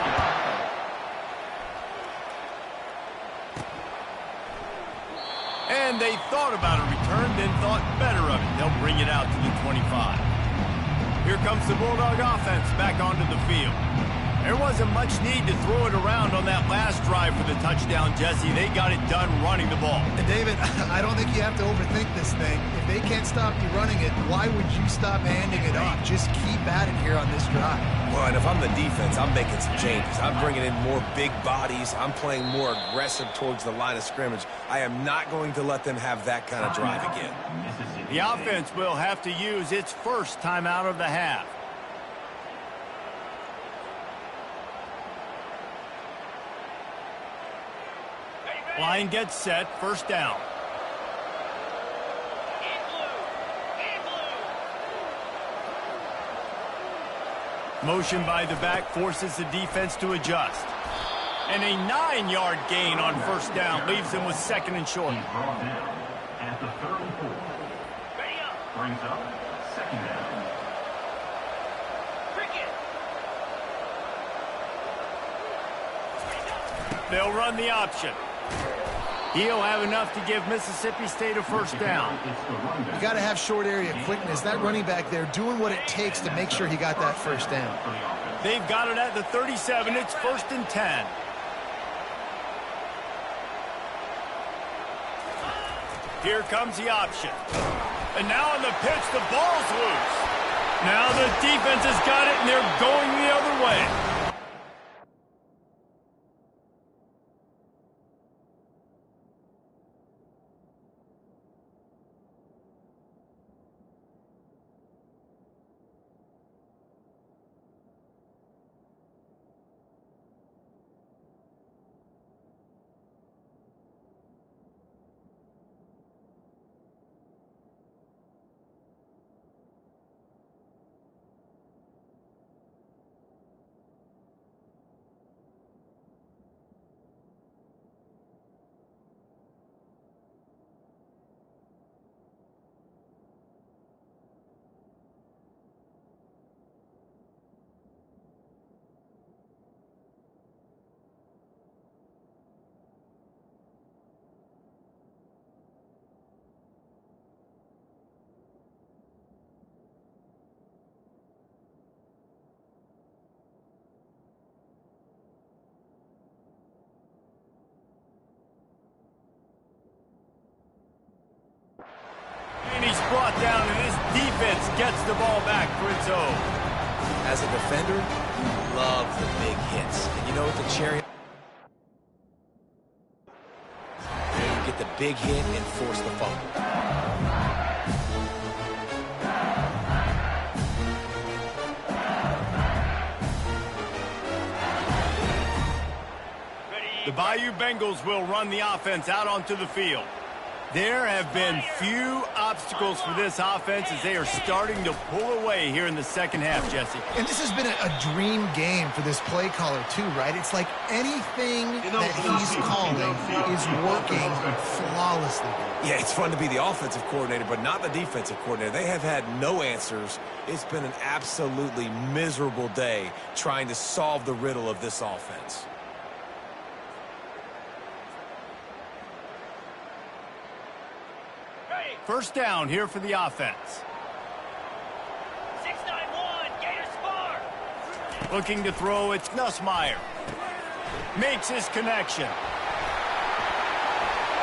And they thought about a return, then thought better of it. They'll bring it out to the 25. Here comes the Bulldog offense back onto the field. There wasn't much need to throw it around on that last drive for the touchdown, Jesse. They got it done running the ball. And David, I don't think you have to overthink this thing. If they can't stop you running it, why would you stop handing it off? Just keep at it here on this drive. Well, and if I'm the defense, I'm making some changes. I'm bringing in more big bodies. I'm playing more aggressive towards the line of scrimmage. I am not going to let them have that kind of drive again. The offense will have to use its first timeout of the half. Line gets set, first down. In blue. In blue. Motion by the back forces the defense to adjust. And a 9-yard gain on first down leaves them with second and short. He's brought down at the 34. Ready up. Brings up second down. Cricket. They'll run the option. He'll have enough to give Mississippi State a first down. It's the running You back got to have short area quickness. That running back there doing what it takes to make sure he got that first down. for the offense. They've got it at the 37. It's first and 10. Here comes the option. And now on the pitch, the ball's loose. Now the defense has got it, and they're going the other way. And he's brought down, and his defense gets the ball back for its own. As a defender, you love the big hits. And you know what the cherry... You get the big hit and force the fumble. The Bayou Bengals will run the offense out onto the field. There have been few obstacles for this offense as they are starting to pull away here in the second half, Jesse. And this has been a dream game for this play caller, too, right? It's like anything that he's calling is working flawlessly. Yeah, it's fun to be the offensive coordinator, but not the defensive coordinator. They have had no answers. It's been an absolutely miserable day trying to solve the riddle of this offense. First down here for the offense. 691. Gator Spar. Looking to throw, it's Nussmeier. Makes his connection.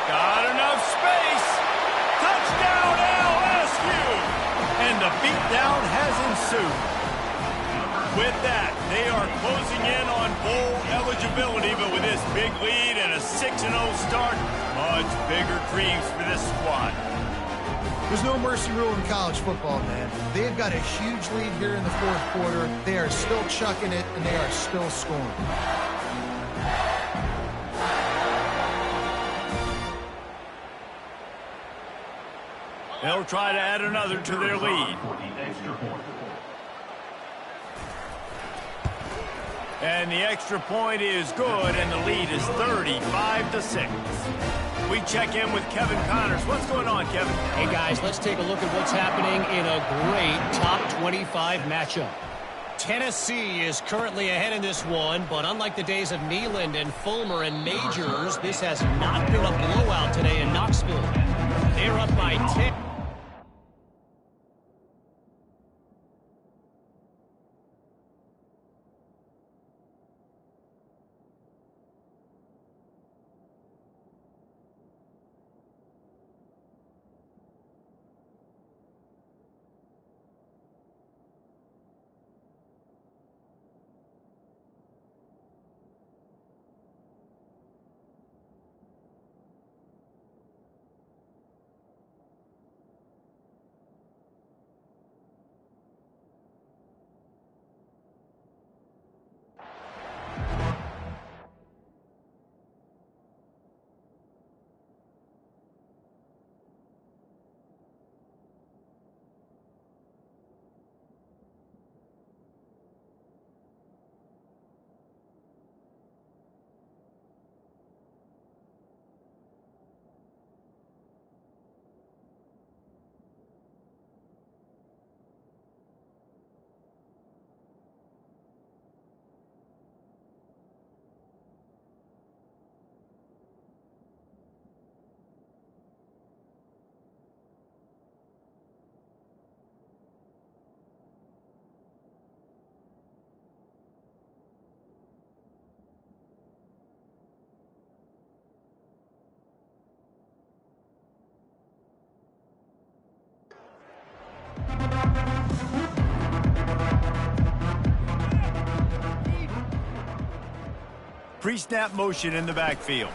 Got enough space. Touchdown LSU. And the beatdown has ensued. With that, they are closing in on bowl eligibility, but with this big lead and a 6-0 start, much bigger dreams for this squad. There's no mercy rule in college football, man. They've got a huge lead here in the fourth quarter. They are still chucking it, and they are still scoring. They'll try to add another to their lead. For the extra point. And the extra point is good, and the lead is 35-6. We check in with Kevin Connors. What's going on, Kevin? Hey, guys, let's take a look at what's happening in a great top 25 matchup. Tennessee is currently ahead in this one, but unlike the days of Neyland and Fulmer and Majors, this has not been a blowout today in Knoxville. They're up by 10. Pre-snap motion in the backfield.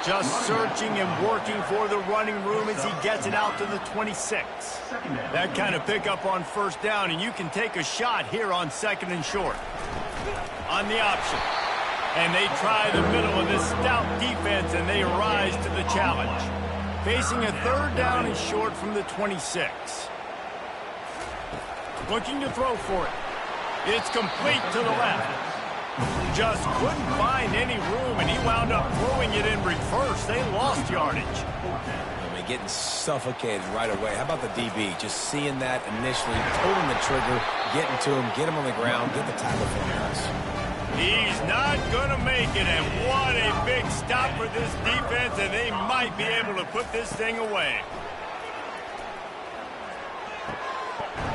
Just searching and working for the running room as he gets it out to the 26. That kind of pickup on first down, and you can take a shot here on second and short. On the option. And they try the middle of this stout defense, and they rise to the challenge. Facing a third down and short from the 26. Looking to throw for it. It's complete to the left. Just couldn't find any room, and he wound up throwing it in reverse. They lost yardage. I mean, getting suffocated right away. How about the DB? Just seeing that initially, pulling the trigger, getting to him, get him on the ground, get the tackle for him. He's not going to make it, and what a big stop for this defense, and they might be able to put this thing away.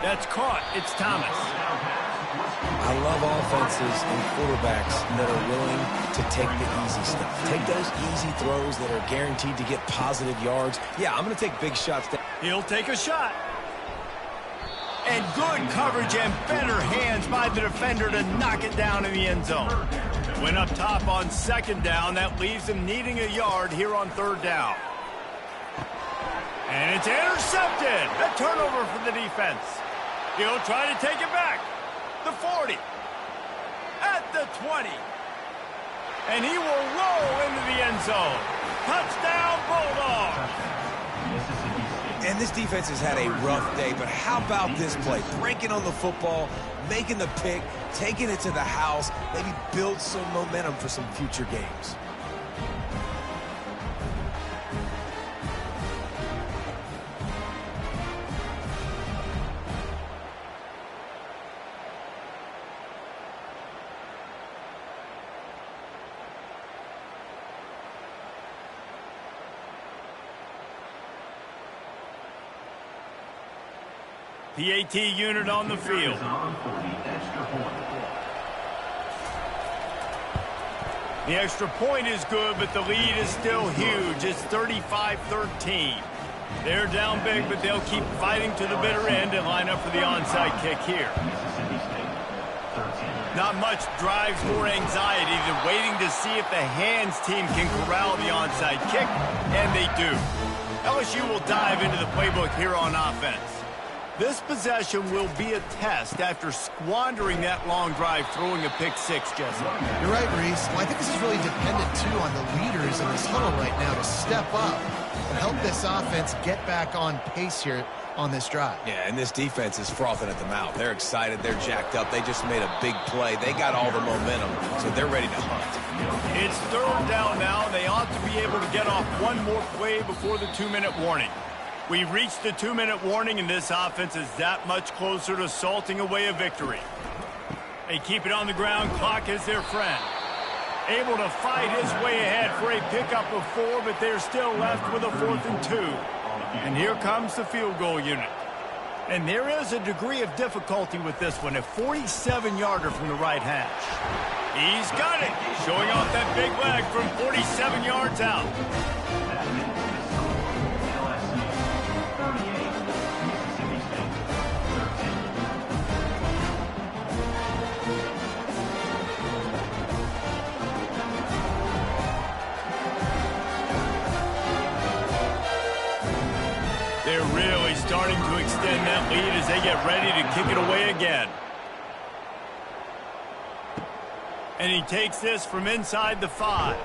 That's caught. It's Thomas. I love offenses and quarterbacks that are willing to take the easy stuff. Take those easy throws that are guaranteed to get positive yards. Yeah, I'm going to take big shots. He'll take a shot. And good coverage and better hands by the defender to knock it down in the end zone. Went up top on second down. That leaves him needing a yard here on third down. And it's intercepted. A turnover for the defense. He'll try to take it back. The 40. At the 20. And he will roll into the end zone. Touchdown, Bulldogs. And this defense has had a rough day, but how about this play? Breaking on the football, making the pick, taking it to the house, maybe build some momentum for some future games. PAT unit on the field. The extra point is good, but the lead is still huge. It's 35-13. They're down big, but they'll keep fighting to the bitter end and line up for the onside kick here. Not much drives more anxiety than waiting to see if the hands team can corral the onside kick, and they do. LSU will dive into the playbook here on offense. This possession will be a test after squandering that long drive, throwing a pick six, Jesse. You're right, Reese. Well, I think this is really dependent, too, on the leaders in this huddle right now to step up and help this offense get back on pace here on this drive. Yeah, and this defense is frothing at the mouth. They're excited. They're jacked up. They just made a big play. They got all the momentum, so they're ready to hunt. It's third down now. They ought to be able to get off one more play before the 2-minute warning. We've reached the 2-minute warning, and this offense is that much closer to salting away a victory. They keep it on the ground. Clock is their friend. Able to fight his way ahead for a pickup of 4, but they're still left with a 4th and 2. And here comes the field goal unit. And there is a degree of difficulty with this one, a 47-yarder from the right hash. He's got it, showing off that big leg from 47 yards out. They're really starting to extend that lead as they get ready to kick it away again. And he takes this from inside the 5.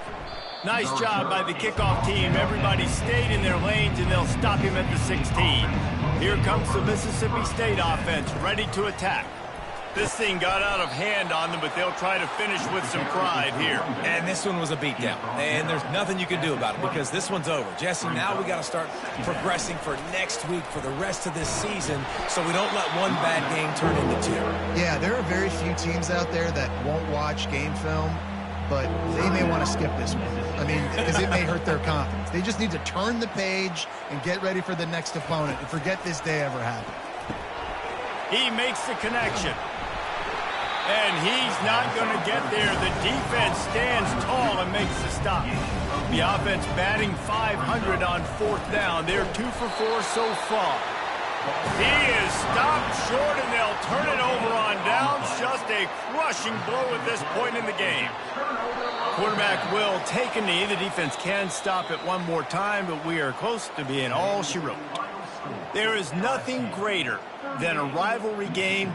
Nice job by the kickoff team. Everybody stayed in their lanes, and they'll stop him at the 16. Here comes the Mississippi State offense, ready to attack. This thing got out of hand on them, but they'll try to finish with some pride here. And this one was a beatdown. And there's nothing you can do about it because this one's over. Jesse, now we got to start progressing for next week for the rest of this season so we don't let one bad game turn into 2. Yeah, there are very few teams out there that won't watch game film, but they may want to skip this one. I mean, because it may hurt their confidence. They just need to turn the page and get ready for the next opponent and forget this day ever happened. He makes the connection. And he's not going to get there. The defense stands tall and makes the stop. The offense batting .500 on 4th down. They're 2 for 4 so far. He is stopped short, and they'll turn it over on downs. Just a crushing blow at this point in the game. Quarterback will take a knee. The defense can stop it one more time, but we are close to being all she wrote. There is nothing greater than a rivalry game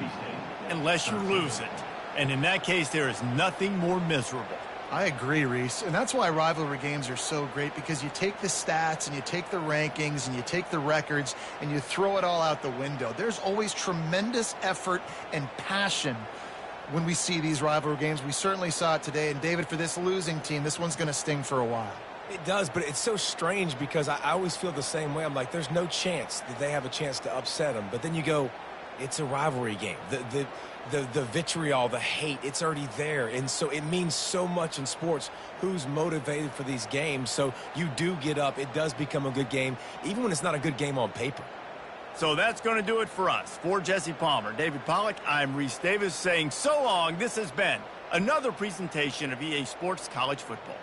unless you lose it. And in that case, there is nothing more miserable. I agree, Reese. And that's why rivalry games are so great, because you take the stats and you take the rankings and you take the records and you throw it all out the window. There's always tremendous effort and passion when we see these rivalry games. We certainly saw it today. And, David, for this losing team, this one's going to sting for a while. It does, but it's so strange because I always feel the same way. I'm like, there's no chance that they have a chance to upset them. But then you go, it's a rivalry game. The vitriol, the hate, it's already there. And so it means so much in sports who's motivated for these games. So you do get up. It does become a good game, even when it's not a good game on paper. So that's going to do it for us. For Jesse Palmer, David Pollack, I'm Reese Davis saying so long. This has been another presentation of EA Sports College Football.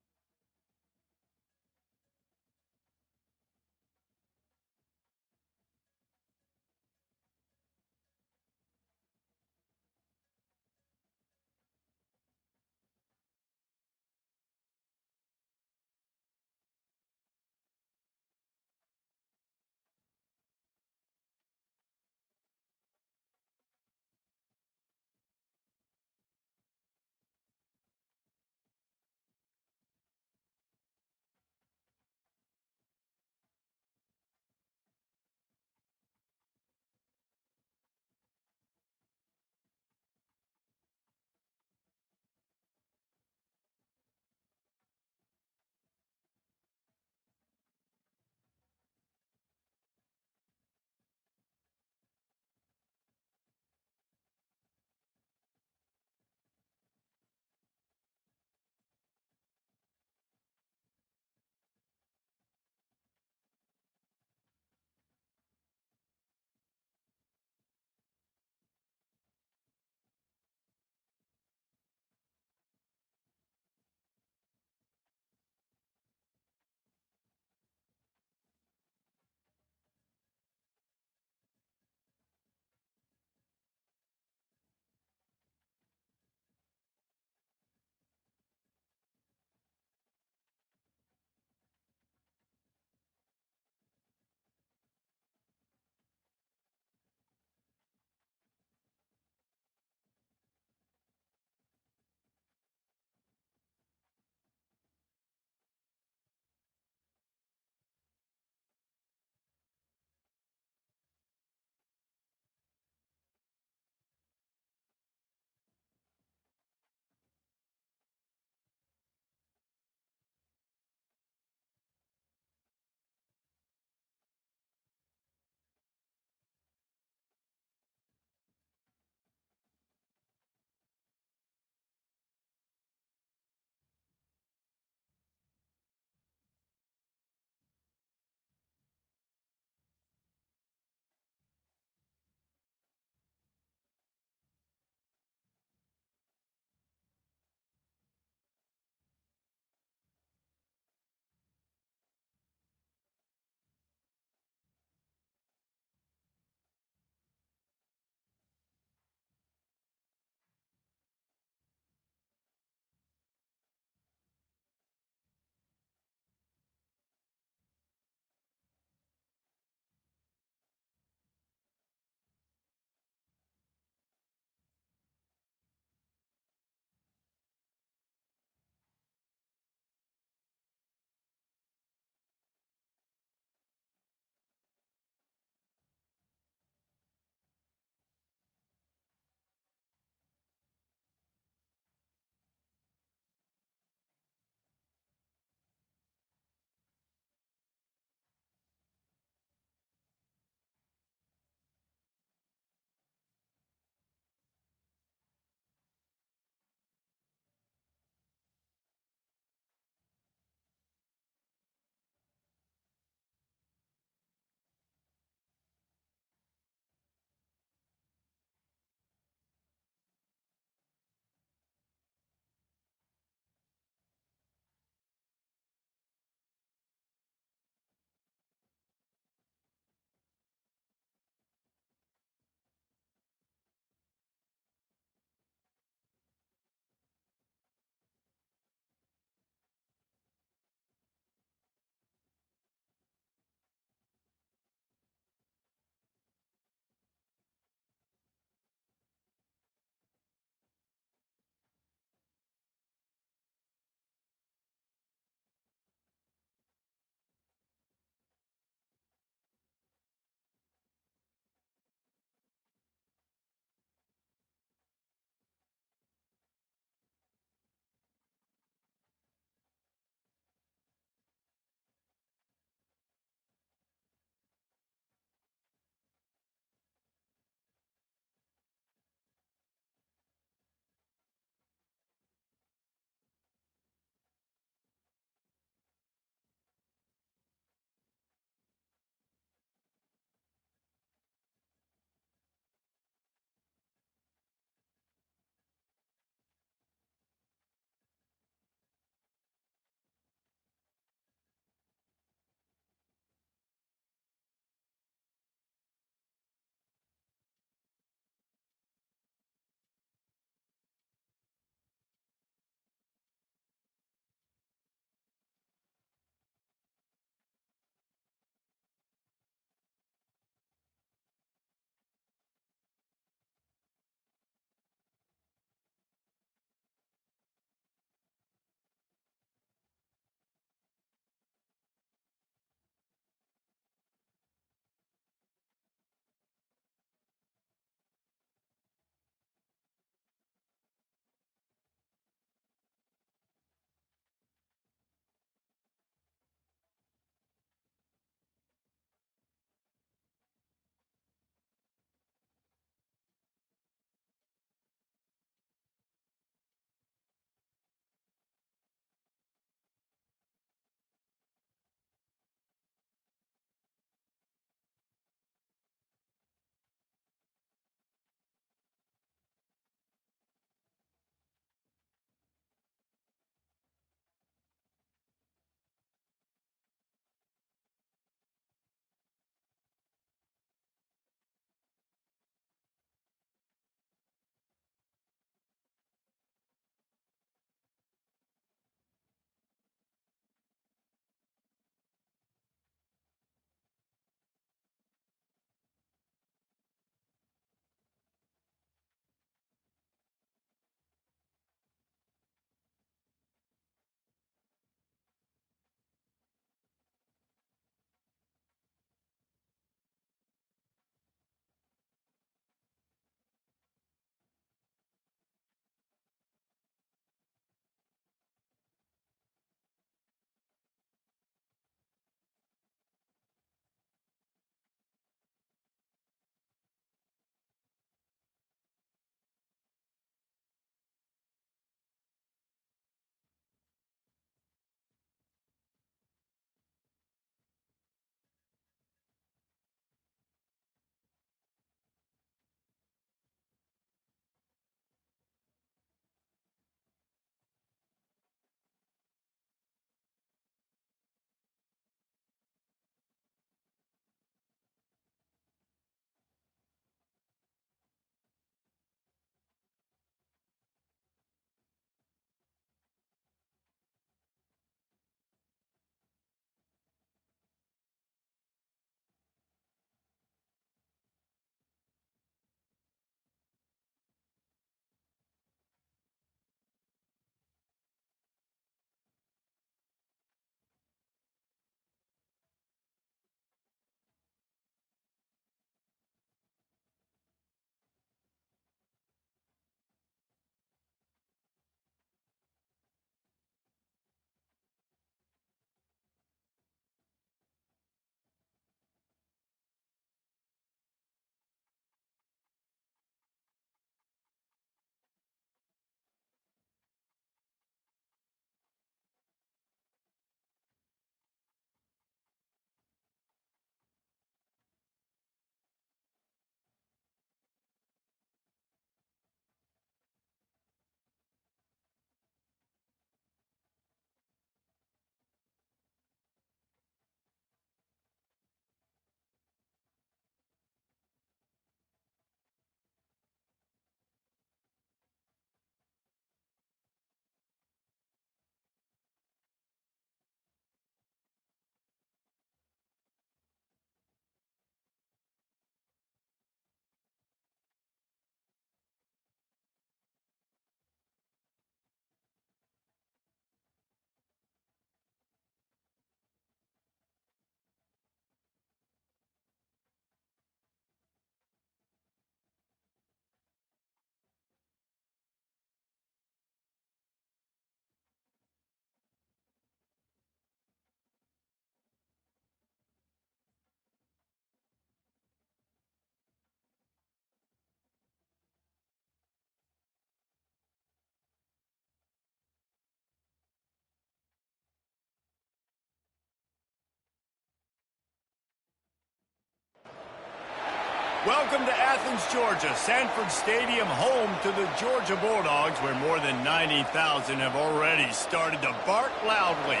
Welcome to Athens, Georgia, Sanford Stadium, home to the Georgia Bulldogs, where more than 90,000 have already started to bark loudly.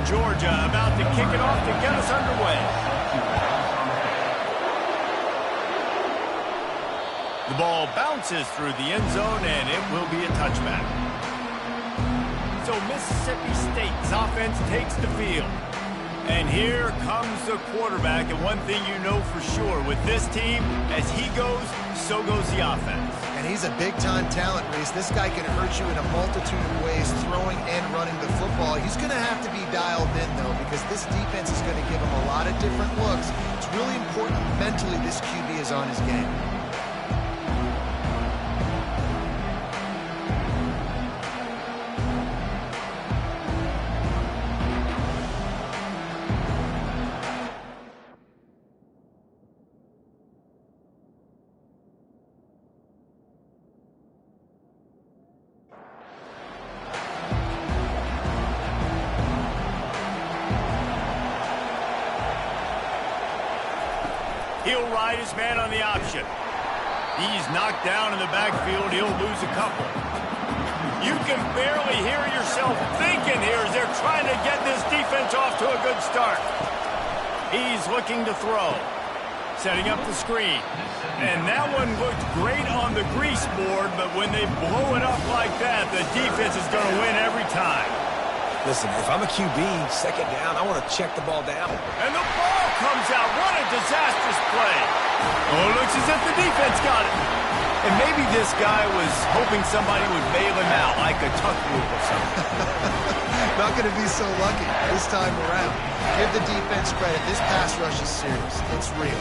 Georgia about to kick it off to get us underway. The ball bounces through the end zone, and it will be a touchback. So Mississippi State's offense takes the field. And here comes the quarterback, and one thing you know for sure, with this team, as he goes, so goes the offense. And he's a big-time talent, Reese. This guy can hurt you in a multitude of ways, throwing and running the football. He's going to have to be dialed in, though, because this defense is going to give him a lot of different looks. It's really important mentally this QB is on his game. He'll ride his man on the option. He's knocked down in the backfield. He'll lose a couple. You can barely hear yourself thinking here as they're trying to get this defense off to a good start. He's looking to throw. Setting up the screen. And that one looked great on the grease board, but when they blow it up like that, the defense is going to win every time. Listen, if I'm a QB, second down, I want to check the ball down. And the ball comes out. What a disastrous play. Oh, it looks as if the defense got it. And maybe this guy was hoping somebody would bail him out like a tuck rule or something. Not going to be so lucky this time around. Give the defense credit. This pass rush is serious. It's real.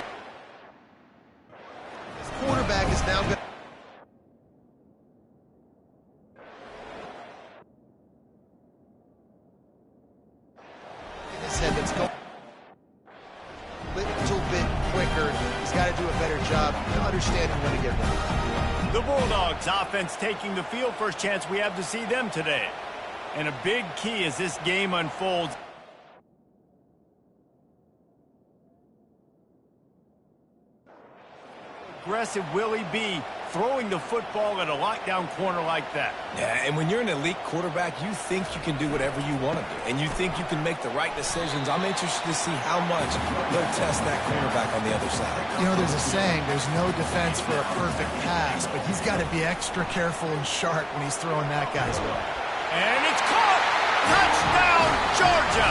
This quarterback is now going to... his head that's going a little bit quicker. He's got to do a better job understanding when to get ready. The Bulldogs offense taking the field. First chance we have to see them today. And a big key as this game unfolds. Aggressive will he be throwing the football at a lockdown corner like that? Yeah, and when you're an elite quarterback, you think you can do whatever you want to do. And you think you can make the right decisions. I'm interested to see how much they'll test that cornerback on the other side. You know, there's a saying, there's no defense for a perfect pass, but he's got to be extra careful and sharp when he's throwing that guy's way. And it's caught! Touchdown, Georgia!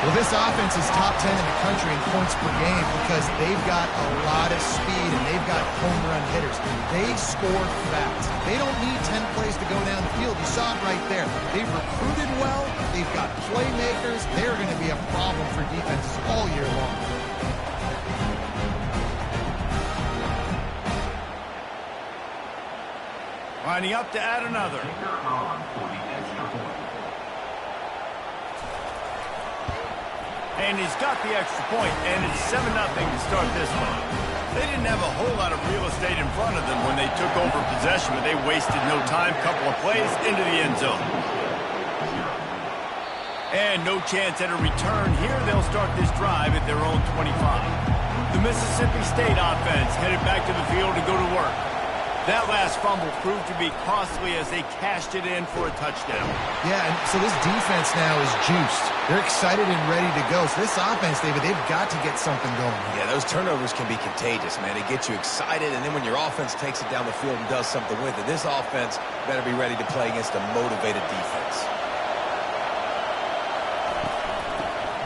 Well, this offense is top 10 in the country in points per game because they've got a lot of speed and they've got home run hitters. They score fast. They don't need 10 plays to go down the field. You saw it right there. They've recruited well. They've got playmakers. They're going to be a problem for defenses all year long. Lining up to add another. And he's got the extra point, and it's 7-0 to start this one. They didn't have a whole lot of real estate in front of them when they took over possession, but they wasted no time. Couple of plays into the end zone. And no chance at a return here. They'll start this drive at their own 25. The Mississippi State offense headed back to the field to go to work. That last fumble proved to be costly as they cashed it in for a touchdown. Yeah, and so this defense now is juiced. They're excited and ready to go. So this offense, David, they've got to get something going. Yeah, those turnovers can be contagious, man. It gets you excited, and then when your offense takes it down the field and does something with it, this offense better be ready to play against a motivated defense.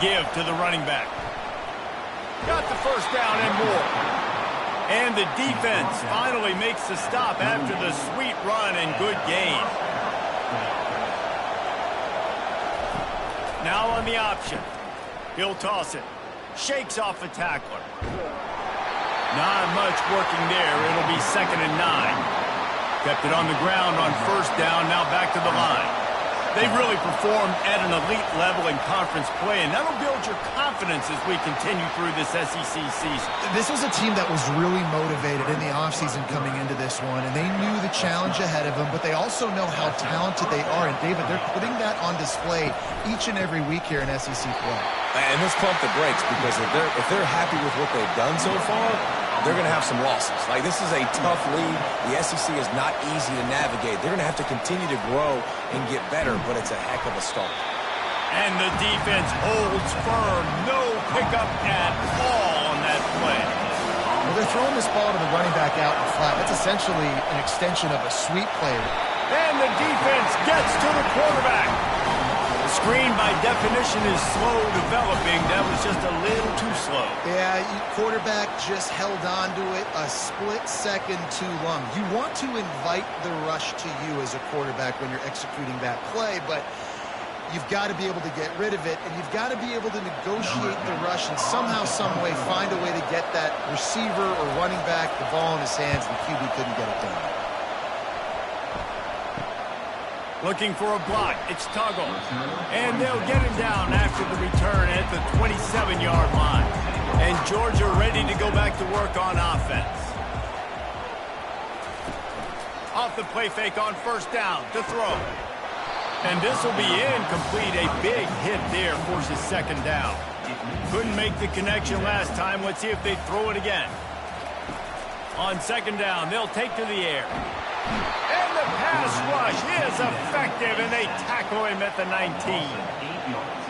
Give to the running back. Got the first down and more. And the defense finally makes the stop after the sweet run and good gain. Now on the option. He'll toss it. Shakes off a tackler. Not much working there. It'll be 2nd and 9. Kept it on the ground on first down. Now back to the line. They've really performed at an elite level in conference play, and that'll build your confidence as we continue through this SEC season. This was a team that was really motivated in the offseason coming into this one, and they knew the challenge ahead of them, but they also know how talented they are. And, David, they're putting that on display each and every week here in SEC play. And let's pump the brakes, because if they're happy with what they've done so far, they're going to have some losses. Like, this is a tough league. The SEC is not easy to navigate. They're going to have to continue to grow and get better, but it's a heck of a start. And the defense holds firm. No pickup at all on that play. Well, they're throwing this ball to the running back out in flat. That's essentially an extension of a sweep play. And the defense gets to the quarterback. The screen, by definition, is slow developing. That was just a little too slow. Yeah, quarterback just held on to it a split second too long. You want to invite the rush to you as a quarterback when you're executing that play, but you've got to be able to get rid of it, and you've got to be able to negotiate the rush and somehow, some way, find a way to get that receiver or running back the ball in his hands, and the QB couldn't get it done. Looking for a block. It's Tuggle. And they'll get him down after the return at the 27-yard line. And Georgia ready to go back to work on offense. Off the play fake on first down to throw. And this will be incomplete. A big hit there forces second down. Couldn't make the connection last time. Let's see if they throw it again. On second down, they'll take to the air. And the pass rush is effective, and they tackle him at the 19.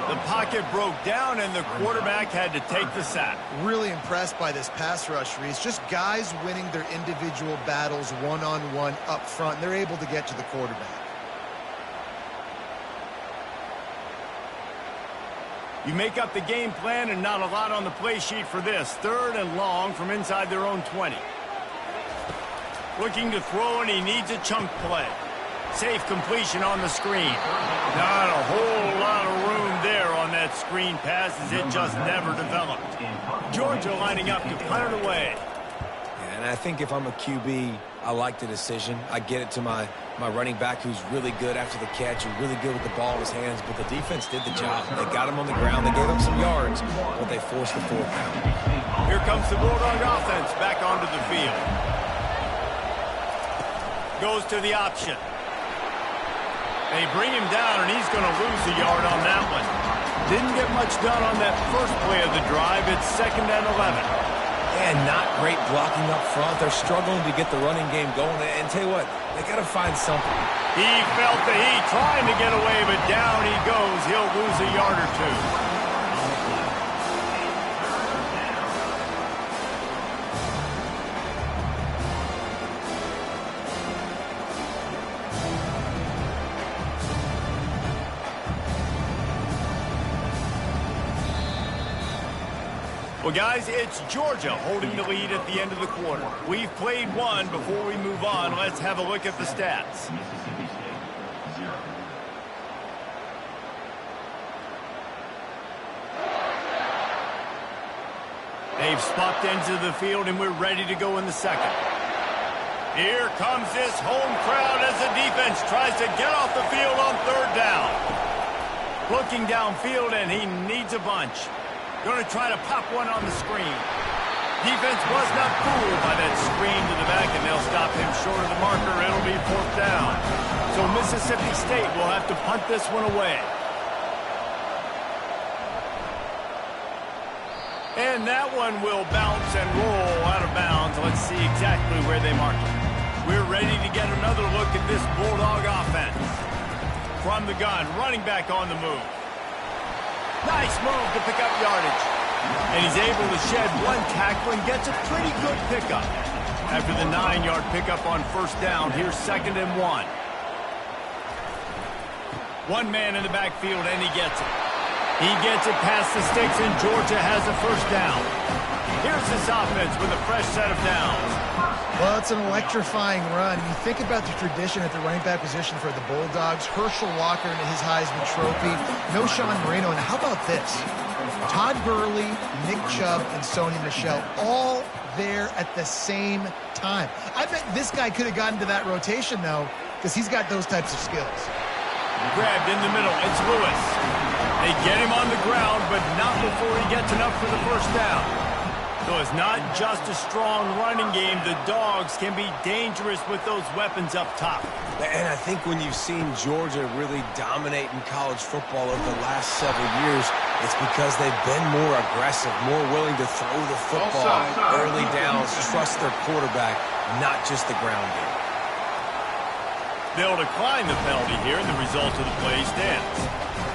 The pocket broke down, and the quarterback had to take the sack. Really impressed by this pass rush, Reese. Just guys winning their individual battles one-on-one up front. They're able to get to the quarterback. You make up the game plan, and not a lot on the play sheet for this. Third and long from inside their own 20. Looking to throw, and he needs a chunk play. Safe completion on the screen. Not a whole lot of room there on that screen pass, as it just never developed. Georgia lining up to punt it away. And I think if I'm a QB, I like the decision. I get it to my running back, who's really good after the catch, who's really good with the ball in his hands, but the defense did the job. They got him on the ground. They gave him some yards, but they forced the fourth down. Here comes the Bulldog offense back onto the field. Goes to the option. They bring him down, and he's going to lose a yard on that one. Didn't get much done on that first play of the drive. It's second and 11. And not great blocking up front. They're struggling to get the running game going. And tell you what, they got to find something. He felt the heat, trying to get away, but down he goes. He'll lose a yard or two. Well, guys, it's Georgia holding the lead at the end of the quarter. We've played one. Before we move on, let's have a look at the stats. Mississippi State, 0. They've swapped ends of the field, and we're ready to go in the second. Here comes this home crowd as the defense tries to get off the field on third down. Looking downfield, and he needs a bunch. Going to try to pop one on the screen. Defense was not fooled by that screen to the back, and they'll stop him short of the marker. It'll be fourth down. So Mississippi State will have to punt this one away. And that one will bounce and roll out of bounds. Let's see exactly where they mark it. We're ready to get another look at this Bulldog offense. From the gun, running back on the move. Nice move to pick up yardage. And he's able to shed one tackle and gets a pretty good pickup. After the 9-yard pickup on first down, here's second and 1. One man in the backfield, and he gets it. He gets it past the sticks, and Georgia has a first down. Here's this offense with a fresh set of downs. Well, it's an electrifying run. You think about the tradition at the running back position for the Bulldogs. Herschel Walker into his Heisman Trophy. No Sean Marino. And how about this? Todd Gurley, Nick Chubb, and Sony Michel all there at the same time. I bet this guy could have gotten to that rotation, though, because he's got those types of skills. Grabbed in the middle. It's Lewis. They get him on the ground, but not before he gets enough for the first down. So it's not just a strong running game. The Dogs can be dangerous with those weapons up top. And I think when you've seen Georgia really dominate in college football over the last several years, it's because they've been more aggressive, more willing to throw the football early downs, trust their quarterback, not just the ground game. They'll decline the penalty here, and the result of the play stands.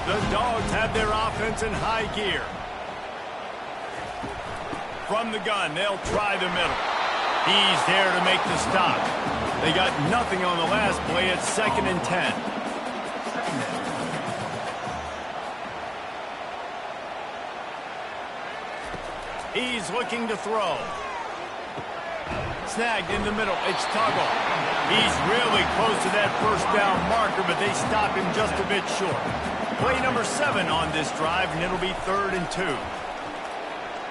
The Dogs have their offense in high gear. From the gun, they'll try the middle. He's there to make the stop. They got nothing on the last play. It's 2nd and 10. He's looking to throw. Snagged in the middle. It's Tuggle. He's really close to that first down marker, but they stop him just a bit short. Play number 7 on this drive, and it'll be 3rd and 2.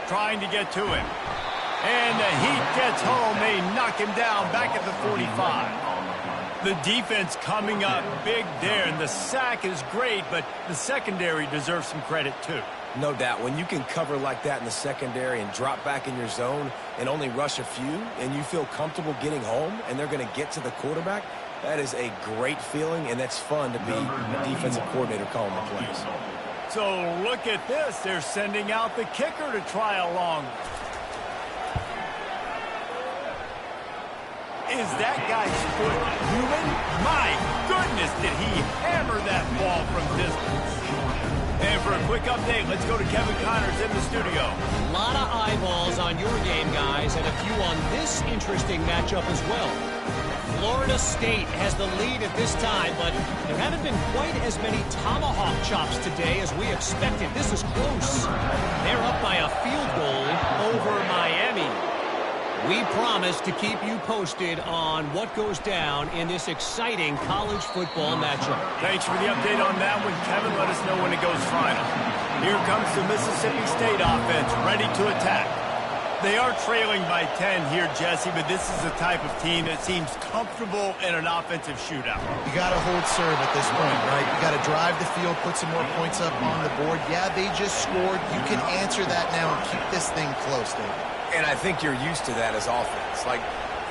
Trying to get to him. And the heat gets home. They knock him down back at the 45. The defense coming up big there, and the sack is great, but the secondary deserves some credit too. No doubt. When you can cover like that in the secondary and drop back in your zone and only rush a few, and you feel comfortable getting home, and they're going to get to the quarterback, that is a great feeling, and that's fun to be a defensive coordinator calling the plays. So look at this. They're sending out the kicker to try a long. Is that guy's foot human? My goodness, did he hammer that ball from distance. And for a quick update, let's go to Kevin Connors in the studio. A lot of eyeballs on your game, guys, and a few on this interesting matchup as well. Florida State has the lead at this time, but there haven't been quite as many tomahawk chops today as we expected. This is close. They're up by a field goal over Miami. We promise to keep you posted on what goes down in this exciting college football matchup. Thanks for the update on that one, Kevin. Let us know when it goes final. Here comes the Mississippi State offense, ready to attack. They are trailing by 10 here, Jesse, but this is the type of team that seems comfortable in an offensive shootout. You got to hold serve at this point, right? You got to drive the field, put some more points up on the board. Yeah, they just scored. You can answer that now and keep this thing close, David. And I think you're used to that as offense. Like,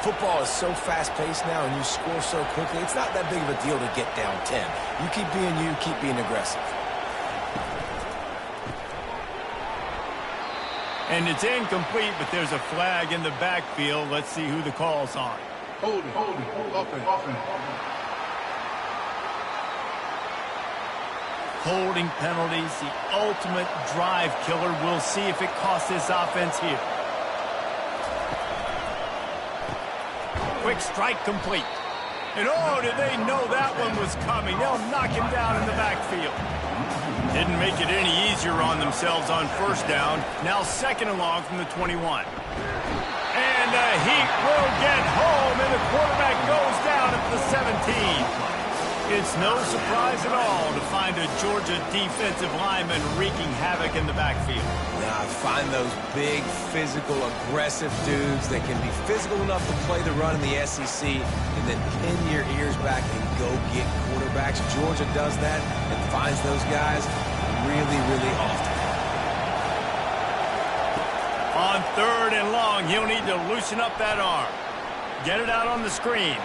football is so fast-paced now, and you score so quickly, it's not that big of a deal to get down 10. You keep being aggressive. And it's incomplete, but there's a flag in the backfield. Let's see who the call's on. Hold it, offense. Holding penalties, the ultimate drive killer. We'll see if it costs this offense here. Quick strike complete. And oh, did they know that one was coming? They'll knock him down in the backfield. Didn't make it any easier on themselves on first down. Now 2nd and long from the 21. And the Heat will get home, and the quarterback goes down at the 17. It's no surprise at all to find a Georgia defensive lineman wreaking havoc in the backfield. Now, find those big, physical, aggressive dudes that can be physical enough to play the run in the SEC and then pin your ears back and go get quarterbacks. Georgia does that and finds those guys really, really often. On 3rd and long, he'll need to loosen up that arm. Get it out on the screen.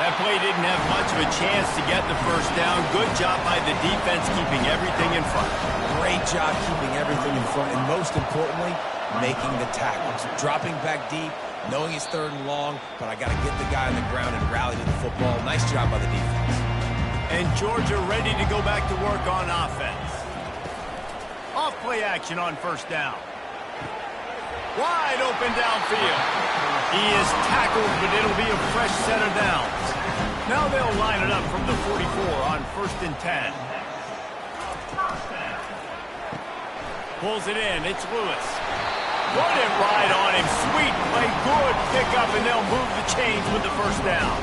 That play didn't have much of a chance to get the first down. Good job by the defense keeping everything in front. Great job keeping everything in front, and most importantly, making the tackles. Dropping back deep, knowing it's 3rd and long, but I got to get the guy on the ground and rally to the football. Nice job by the defense. And Georgia ready to go back to work on offense. Off play action on first down. Wide open downfield. He is tackled, but it'll be a fresh set of downs. Now they'll line it up from the 44 on 1st and 10. Pulls it in. It's Lewis. Put it right on him. Sweet play. Good pickup, and they'll move the chains with the first down.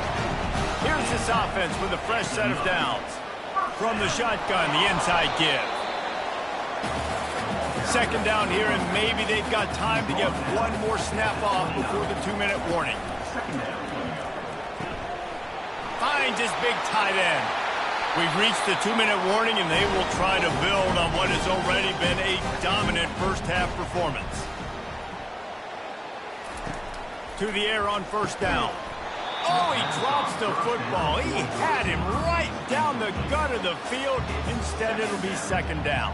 Here's this offense with a fresh set of downs. From the shotgun, the inside give. 2nd down here, and maybe they've got time to get one more snap off before the 2-minute warning. Finds his big tight end. We've reached the 2-minute warning, and they will try to build on what has already been a dominant first-half performance. To the air on first down. Oh, he drops the football. He had him right down the gut of the field. Instead, it'll be second down.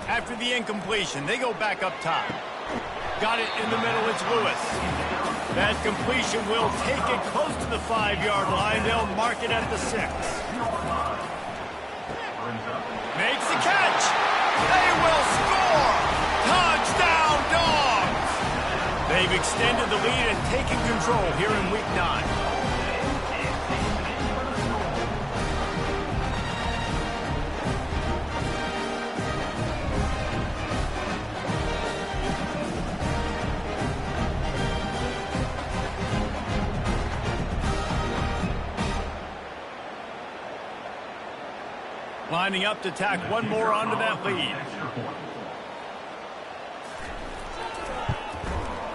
After the incompletion, they go back up top. Got it in the middle. It's Lewis. That completion will take it close to the 5-yard line. They'll mark it at the 6. Makes the catch. They will score. Touchdown, Dogs. They've extended the lead and taken control here in Week 9. Lining up to tack one more onto that lead.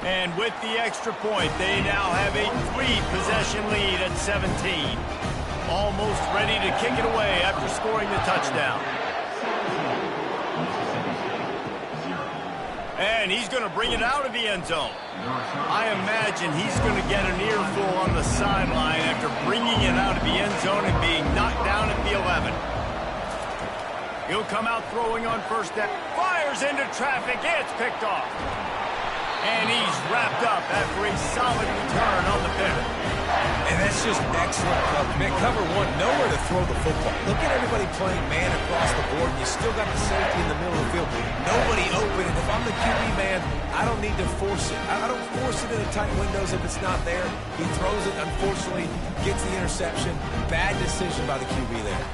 And with the extra point, they now have a 3-possession lead at 17. Almost ready to kick it away after scoring the touchdown. And he's going to bring it out of the end zone. I imagine he's going to get an earful on the sideline after bringing it out of the end zone and being knocked down at the 11. He'll come out throwing on first down. Fires into traffic. It's picked off. And he's wrapped up after a solid return on the pick. And that's just excellent coverage. Man, cover one, nowhere to throw the football. Look at everybody playing man across the board, and you still got the safety in the middle of the field. Nobody open, and if I'm the QB man, I don't need to force it. I don't force it in the tight windows if it's not there. He throws it, unfortunately, gets the interception. Bad decision by the QB there.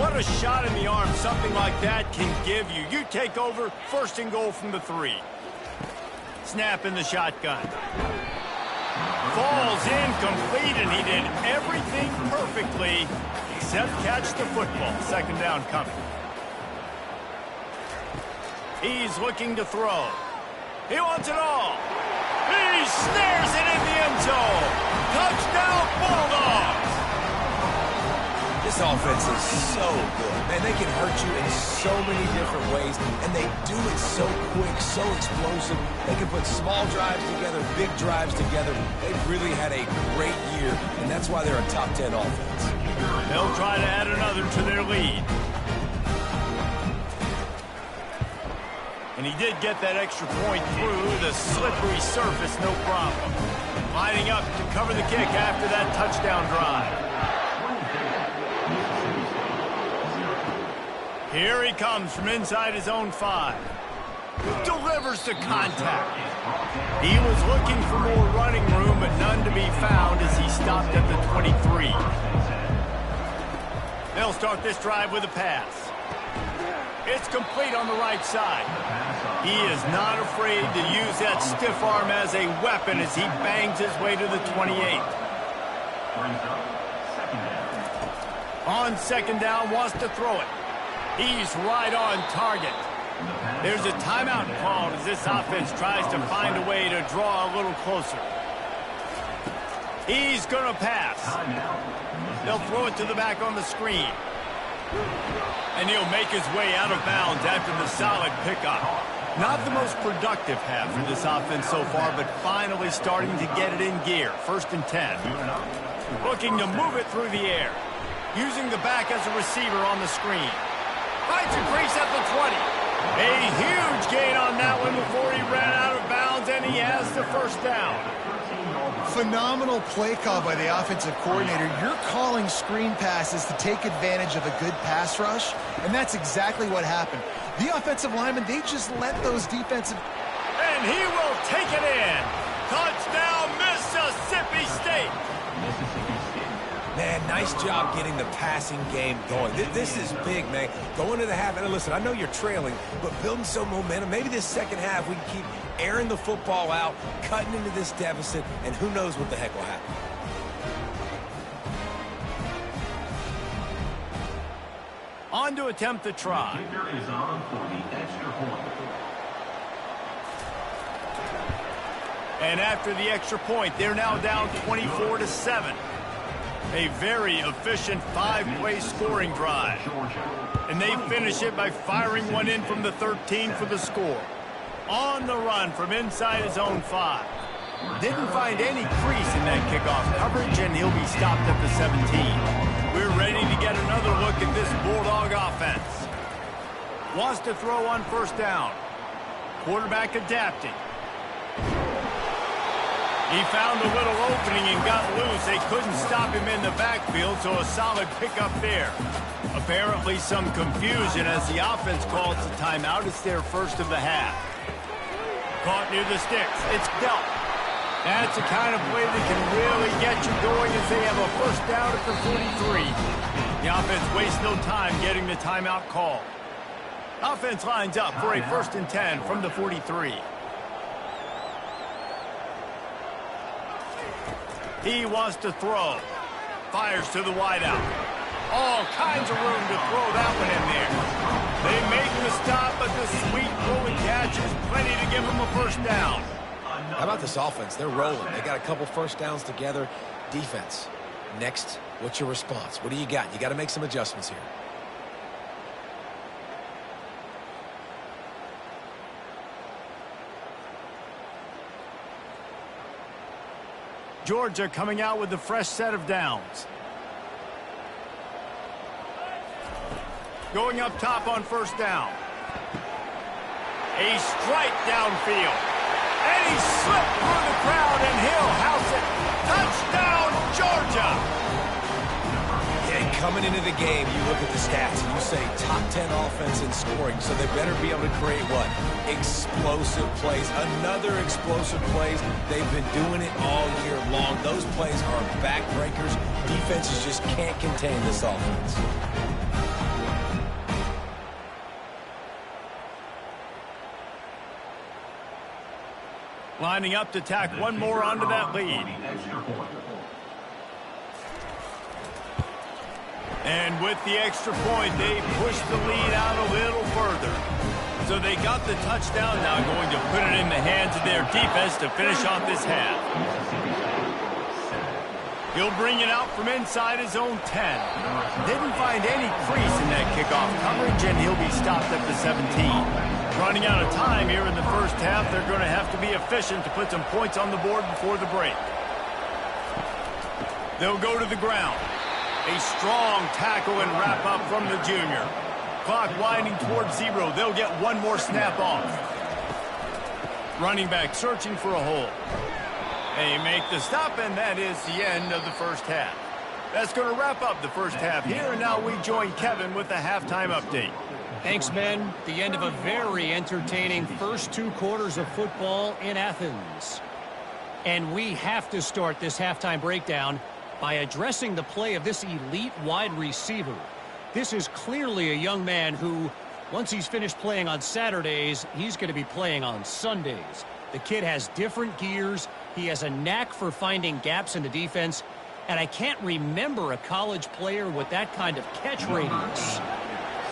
What a shot in the arm something like that can give you. You take over, first and goal from the 3. Snap in the shotgun. Falls incomplete, and he did everything perfectly except catch the football. Second down coming. He's looking to throw. He wants it all. He snares it in the end zone. Touchdown, Bulldogs. This offense is so good. Man, they can hurt you in so many different ways, and they do it so quick, so explosive. They can put small drives together, big drives together. They've really had a great year, and that's why they're a top 10 offense. They'll try to add another to their lead. And he did get that extra point through the slippery surface, no problem. Lining up to cover the kick after that touchdown drive. Here he comes from inside his own 5. Delivers the contact. He was looking for more running room, but none to be found as he stopped at the 23. They'll start this drive with a pass. It's complete on the right side. He is not afraid to use that stiff arm as a weapon as he bangs his way to the 28. On second down, wants to throw it. He's right on target. There's a timeout called as this offense tries to find a way to draw a little closer. He's going to pass. They'll throw it to the back on the screen. And he'll make his way out of bounds after the solid pickup. Not the most productive half for this offense so far, but finally starting to get it in gear. First and 10. Looking to move it through the air. Using the back as a receiver on the screen. Finds a crease at the 20. A huge gain on that one before he ran out of bounds, and he has the first down. Phenomenal play call by the offensive coordinator. You're calling screen passes to take advantage of a good pass rush, and that's exactly what happened. The offensive linemen, they just let those defensive... And he will take it in. Touchdown, Mississippi State. Man, nice job getting the passing game going. This is big, man. Going to the half, and listen, I know you're trailing, but building some momentum. Maybe this second half we can keep airing the football out, cutting into this deficit, and who knows what the heck will happen. On to attempt the try. Kicker is on for the extra point. And after the extra point, they're now down 24-7. A very efficient 5-play scoring drive. And they finish it by firing one in from the 13 for the score. On the run from inside his own 5. Didn't find any crease in that kickoff coverage, and he'll be stopped at the 17. We're ready to get another look at this Bulldog offense. Wants to throw on first down. Quarterback adapting. He found a little opening and got loose. They couldn't stop him in the backfield, so a solid pickup there. Apparently some confusion as the offense calls the timeout. It's their first of the half. Caught near the sticks. It's dealt. That's the kind of play that can really get you going as they have a first down at the 43. The offense wastes no time getting the timeout call. Offense lines up for a 1st and 10 from the 43. He wants to throw. Fires to the wideout. All kinds of room to throw that one in there. They make the stop, but the sweet rolling catch is plenty to give them a first down. How about this offense? They're rolling. They got a couple first downs together. Defense. Next, what's your response? What do you got? You got to make some adjustments here. Georgia coming out with a fresh set of downs. Going up top on first down. A strike downfield. And he slipped through the crowd, and he'll house it. Touchdown, Georgia! And coming into the game, you look at the stats, and you say top 10 offense in scoring, so they better be able to create what? Explosive plays. Another explosive plays. They've been doing it all year long. Those plays are backbreakers. Defenses just can't contain this offense. Lining up to tack one more onto that lead. And with the extra point, they push the lead out a little further. So they got the touchdown, now going to put it in the hands of their defense to finish off this half. He'll bring it out from inside his own 10. Didn't find any crease in that kickoff coverage, and he'll be stopped at the 17. Running out of time here in the first half, they're going to have to be efficient to put some points on the board before the break. They'll go to the ground. A strong tackle and wrap up from the junior. Clock winding towards 0. They'll get one more snap off. Running back searching for a hole. They make the stop, and that is the end of the first half. That's going to wrap up the first half here, and now we join Kevin with the halftime update. Thanks, men. The end of a very entertaining first 2 quarters of football in Athens. And we have to start this halftime breakdown by addressing the play of this elite wide receiver. This is clearly a young man who, once he's finished playing on Saturdays, he's going to be playing on Sundays. The kid has different gears. He has a knack for finding gaps in the defense. And I can't remember a college player with that kind of catch radius.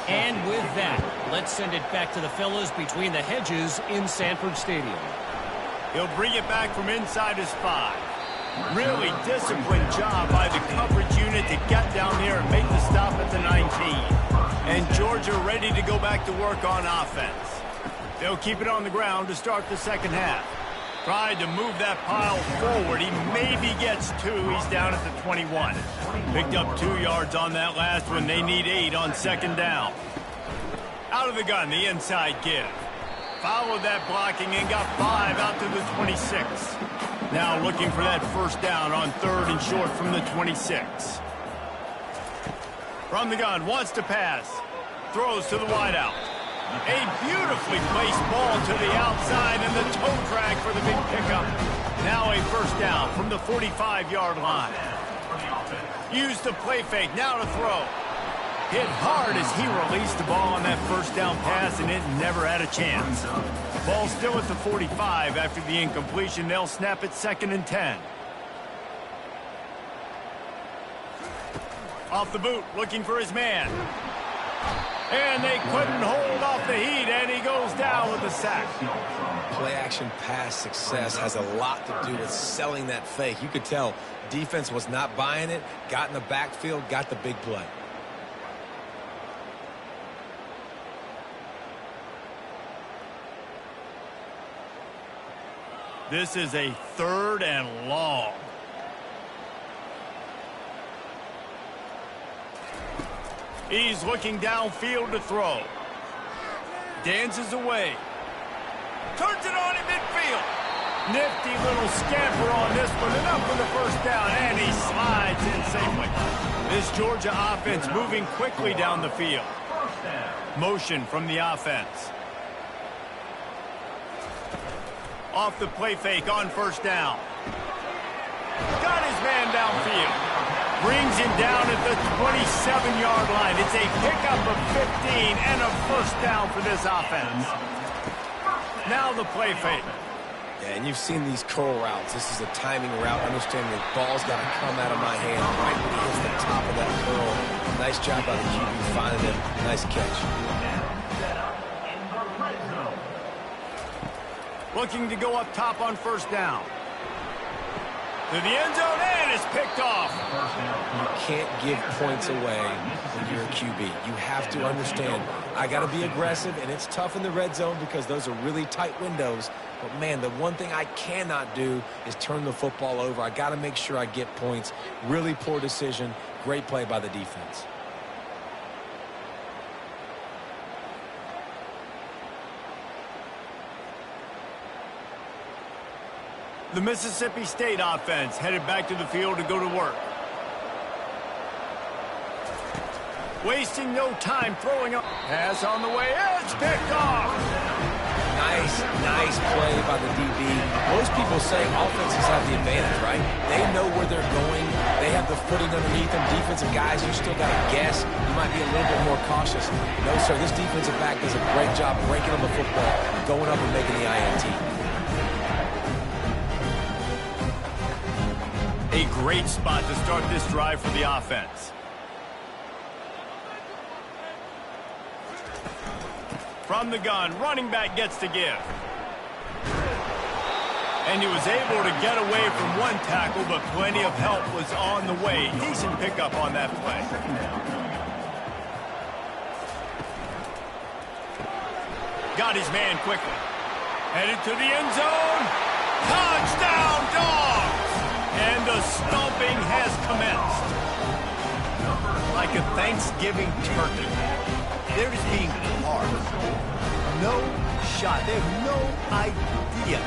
And with that, let's send it back to the fellas between the hedges in Sanford Stadium. He'll bring it back from inside his 5. Really disciplined job by the coverage unit to get down there and make the stop at the 19. And Georgia ready to go back to work on offense. They'll keep it on the ground to start the second half. Tried to move that pile forward. He maybe gets 2. He's down at the 21. Picked up 2 yards on that last one. They need 8 on second down. Out of the gun, the inside give. Followed that blocking and got 5 out to the 26. Now looking for that first down on 3rd and short from the 26. From the gun, wants to pass. Throws to the wideout. A beautifully placed ball to the outside and the toe drag for the big pickup. Now a first down from the 45-yard line. Use the play fake, now to throw. Hit hard as he released the ball on that first down pass, and it never had a chance. Ball still at the 45 after the incompletion. They'll snap it 2nd and 10. Off the boot, looking for his man. And they couldn't hold off the heat, and he goes down with the sack. Play action pass success has a lot to do with selling that fake. You could tell defense was not buying it, got in the backfield, got the big play. This is a 3rd and long. He's looking downfield to throw. Dances away. Turns it on in midfield. Nifty little scamper on this one. Enough for the first down, and he slides in safely. This Georgia offense moving quickly down the field. Motion from the offense. Off the play fake on first down. Got his man downfield. Brings him down at the 27-yard line. It's a pickup of 15 and a first down for this offense. Now the play fake. Yeah, and you've seen these curl routes. This is a timing route. Understanding the ball's got to come out of my hand right when he hits the top of that curl. Nice job by the QB finding him. Nice catch. Looking to go up top on first down. To the end zone, and it's picked off. You can't give points away when you're a QB. You have to understand, I got to be aggressive, and it's tough in the red zone because those are really tight windows. But, man, the one thing I cannot do is turn the football over. I got to make sure I get points. Really poor decision. Great play by the defense. The Mississippi State offense headed back to the field to go to work. Wasting no time throwing up. Pass on the way. It's picked off. Nice play by the DB. Most people say offenses have the advantage, right? They know where they're going. They have the footing underneath them. Defensive guys, you still got to guess. You might be a little bit more cautious. No, sir, this defensive back does a great job breaking on the football, going up and making the INT. A great spot to start this drive for the offense. From the gun, running back gets to give. And he was able to get away from one tackle, but plenty of help was on the way. Decent pickup on that play. Got his man quickly. Headed to the end zone. Touchdown, Dogs! And the stomping has commenced. Like a Thanksgiving turkey. They're just being hard. No shot. They have no idea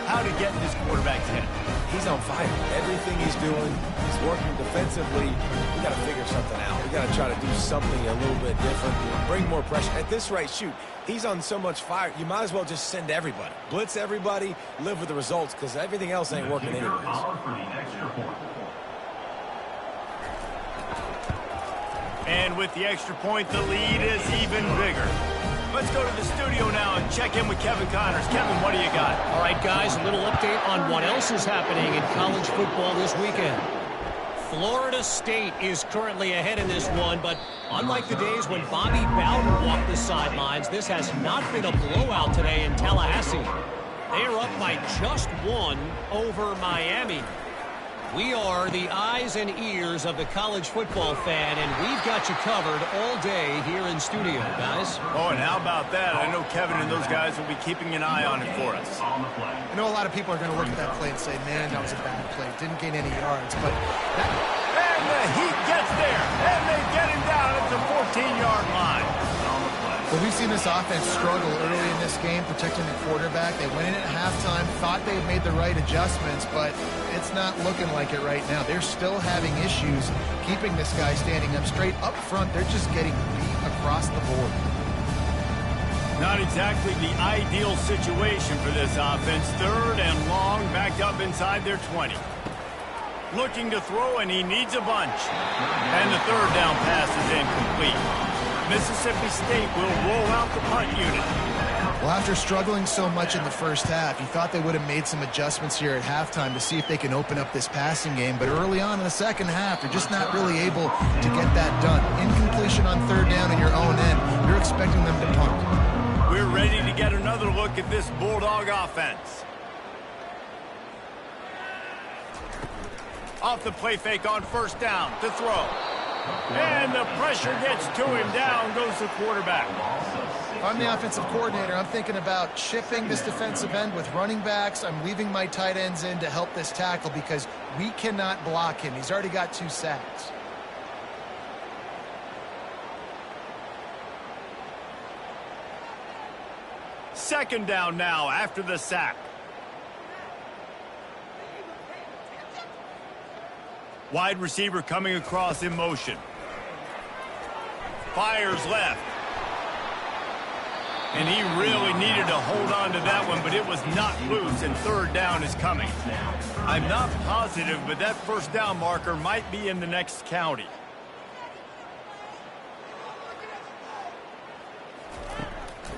how to get in this quarterback's head. He's on fire. Everything he's doing, he's working defensively. We got to figure something out. We got to try to do something a little bit different. Bring more pressure. At this rate, shoot, he's on so much fire, you might as well just send everybody. Blitz everybody, live with the results, because everything else ain't working anyways. And with the extra point, the lead is even bigger. Let's go to the studio now and check in with Kevin Connors. Kevin, what do you got? All right, guys, a little update on what else is happening in college football this weekend. Florida State is currently ahead in this one, but unlike the days when Bobby Bowden walked the sidelines, this has not been a blowout today in Tallahassee. They are up by just one over Miami. We are the eyes and ears of the college football fan, and we've got you covered all day here in studio, guys. Oh, and how about that? I know Kevin and those guys will be keeping an eye on it for us. I know a lot of people are going to look at that play and say, man, that was a bad play. Didn't gain any yards, but that... And the Heat gets there, and they get him down at the 14-yard line. Well, we've seen this offense struggle early in this game, protecting the quarterback. They went in at halftime, thought they had made the right adjustments, but it's not looking like it right now. They're still having issues keeping this guy standing up straight. Up front, they're just getting beat across the board. Not exactly the ideal situation for this offense. 3rd and long, backed up inside their 20. Looking to throw, and he needs a bunch. And the 3rd down pass is incomplete. Mississippi State will roll out the punt unit. Well, after struggling so much in the first half, you thought they would have made some adjustments here at halftime to see if they can open up this passing game. But early on in the second half, they're just not really able to get that done. Incompletion on 3rd down in your own end. You're expecting them to punt. We're ready to get another look at this Bulldog offense. Off the play fake on first down to throw. And the pressure gets to him. Down goes the quarterback. If I'm the offensive coordinator, I'm thinking about chipping this defensive end with running backs. I'm leaving my tight ends in to help this tackle because we cannot block him. He's already got 2 sacks. Second down now after the sack. Wide receiver coming across in motion. Fires left. And he really needed to hold on to that one, but it was not loose, and third down is coming. I'm not positive, but that first down marker might be in the next county.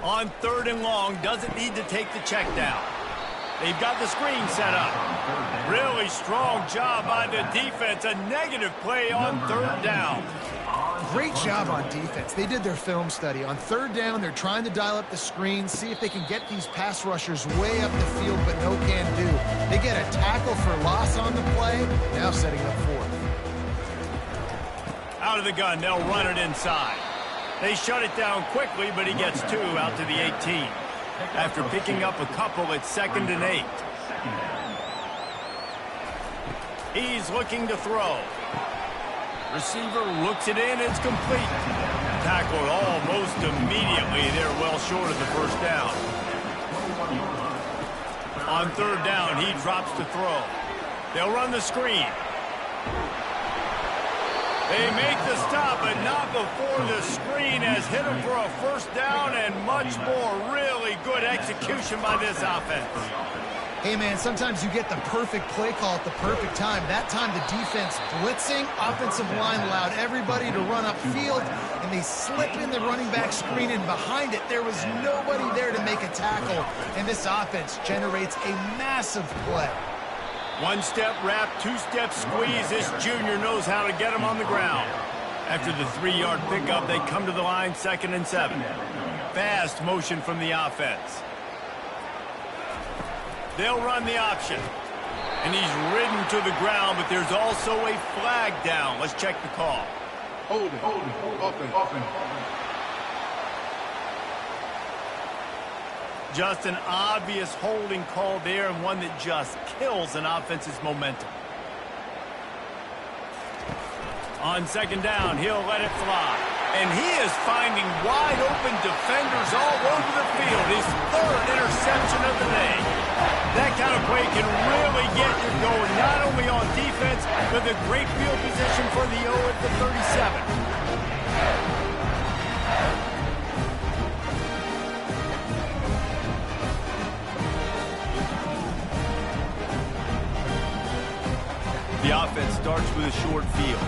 On third and long, doesn't need to take the check down. They've got the screen set up. Really strong job by the defense. A negative play on third down. Great job on defense. They did their film study. On third down, they're trying to dial up the screen, see if they can get these pass rushers way up the field, but no can do. They get a tackle for loss on the play, now setting up fourth. Out of the gun, they'll run it inside. They shut it down quickly, but he gets 2 out to the 18. After picking up a couple, it's 2nd and 8. He's looking to throw. Receiver looks it in, it's complete. Tackled almost immediately. They're well short of the first down. On third down, he drops to throw. They'll run the screen. They make the stop, but not before the screen has hit him for a first down and much more. Really good execution by this offense. Hey, man, sometimes you get the perfect play call at the perfect time. That time the defense blitzing, offensive line allowed everybody to run upfield, and they slip in the running back screen, and behind it there was nobody there to make a tackle, and this offense generates a massive play. One-step wrap, two-step squeeze. This junior knows how to get him on the ground. After the 3-yard pickup, they come to the line, 2nd and 7. Fast motion from the offense. They'll run the option. And he's ridden to the ground, but there's also a flag down. Let's check the call. Hold it. Offense. Just an obvious holding call there, and one that just kills an offense's momentum. On 2nd down, he'll let it fly. And he is finding wide-open defenders all over the field. His 3rd interception of the day. That kind of play can really get you going, not only on defense, but the great field position for the O at the 37. The offense starts with a short field.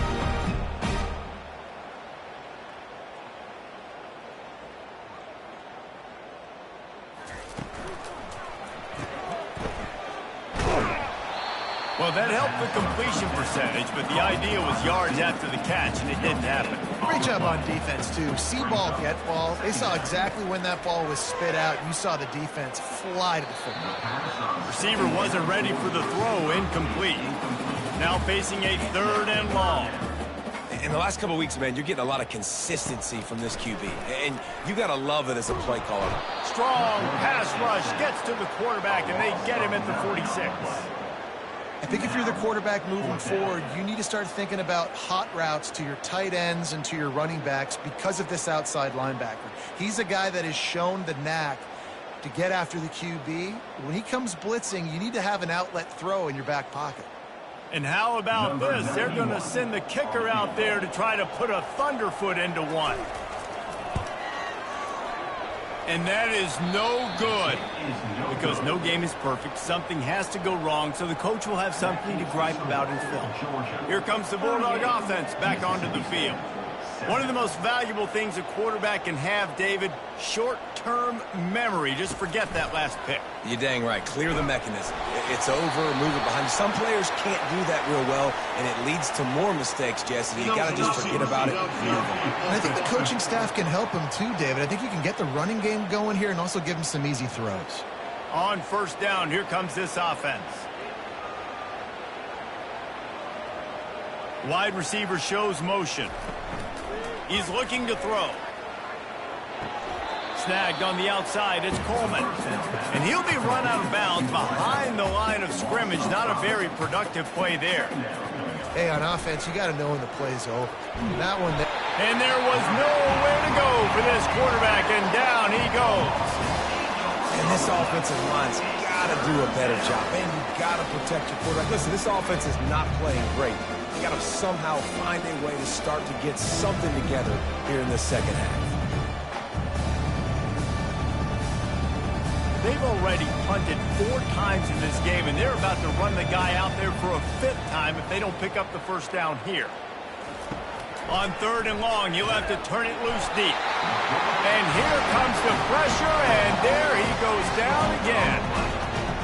Well, that helped the completion percentage, but the idea was yards after the catch, and it didn't happen. Great job on defense, too. See ball, get ball. They saw exactly when that ball was spit out. You saw the defense fly to the football. Receiver wasn't ready for the throw, incomplete. Now facing a 3rd and long. In the last couple of weeks, man, you're getting a lot of consistency from this QB. And you got to love it as a play caller. Strong pass rush gets to the quarterback, and they get him at the 46. I think if you're the quarterback moving forward, you need to start thinking about hot routes to your tight ends and to your running backs because of this outside linebacker. He's a guy that has shown the knack to get after the QB. When he comes blitzing, you need to have an outlet throw in your back pocket. And how about this? They're going to send the kicker out there to try to put a thunderfoot into one. And that is no good. Because no game is perfect. Something has to go wrong, so the coach will have something to gripe about in film. Here comes the Bulldog offense back onto the field. One of the most valuable things a quarterback can have, David, short-term memory. Just forget that last pick. You're dang right. Clear the mechanism. It's over, move it behind you. Some players can't do that real well, and it leads to more mistakes, Jesse. You got to just forget about it and move on. And I think the coaching staff can help him too, David. I think you can get the running game going here and also give him some easy throws. On first down, here comes this offense. Wide receiver shows motion. He's looking to throw. Snagged on the outside, it's Coleman. And he'll be run out of bounds behind the line of scrimmage. Not a very productive play there. Hey, on offense, you got to know when the play's over. That one there. And there was nowhere to go for this quarterback, and down he goes. And this offensive line's got to do a better job. And you got to protect your quarterback. Listen, this offense is not playing great. You got to somehow find a way to start to get something together here in the second half. They've already punted 4 times in this game, and they're about to run the guy out there for a 5th time if they don't pick up the first down here. On 3rd and long, you'll have to turn it loose deep. And here comes the pressure, and there he goes down again.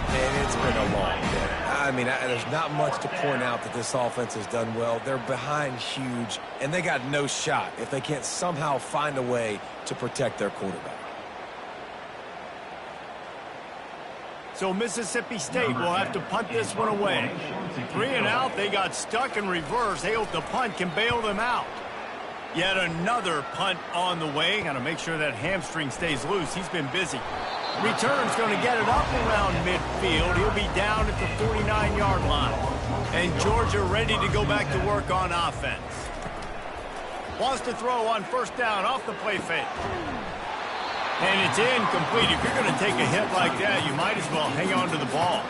And it's been a long day. I mean, there's not much to point out that this offense has done well. They're behind huge, and they got no shot if they can't somehow find a way to protect their quarterback. So Mississippi State will have to punt this one away. 3 and out, they got stuck in reverse. They hope the punt can bail them out. Yet another punt on the way. Got to make sure that hamstring stays loose. He's been busy. Return's going to get it up around midfield. He'll be down at the 49-yard line. And Georgia ready to go back to work on offense. Wants to throw on first down off the play fake. And it's incomplete. If you're going to take a hit like that, you might as well hang on to the ball.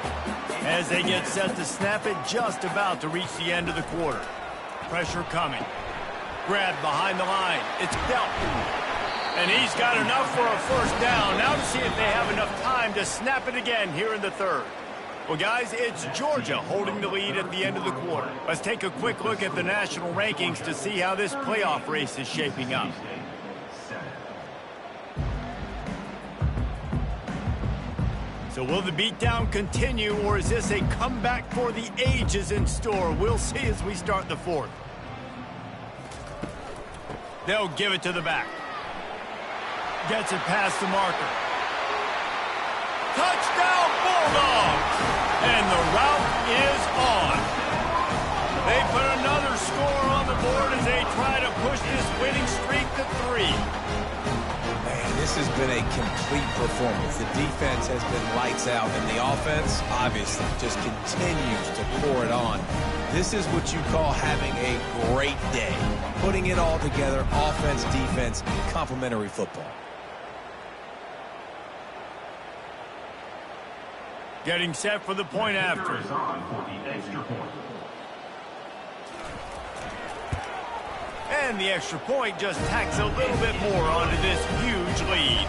As they get set to snap it, just about to reach the end of the quarter. Pressure coming. Grabbed behind the line. It's dealt. And he's got enough for a first down. Now to see if they have enough time to snap it again here in the 3rd. Well, guys, it's Georgia holding the lead at the end of the quarter. Let's take a quick look at the national rankings to see how this playoff race is shaping up. So will the beatdown continue, or is this a comeback for the ages in store? We'll see as we start the 4th. They'll give it to the back. Gets it past the marker. Touchdown Bulldogs! And the route is on. They put another score on the board as they try to push this winning streak to 3. Man, this has been a complete performance. The defense has been lights out, and the offense, obviously, just continues to pour it on. This is what you call having a great day. Putting it all together, offense, defense, complementary football. Getting set for the point after. And the extra point just tacks a little bit more onto this huge lead.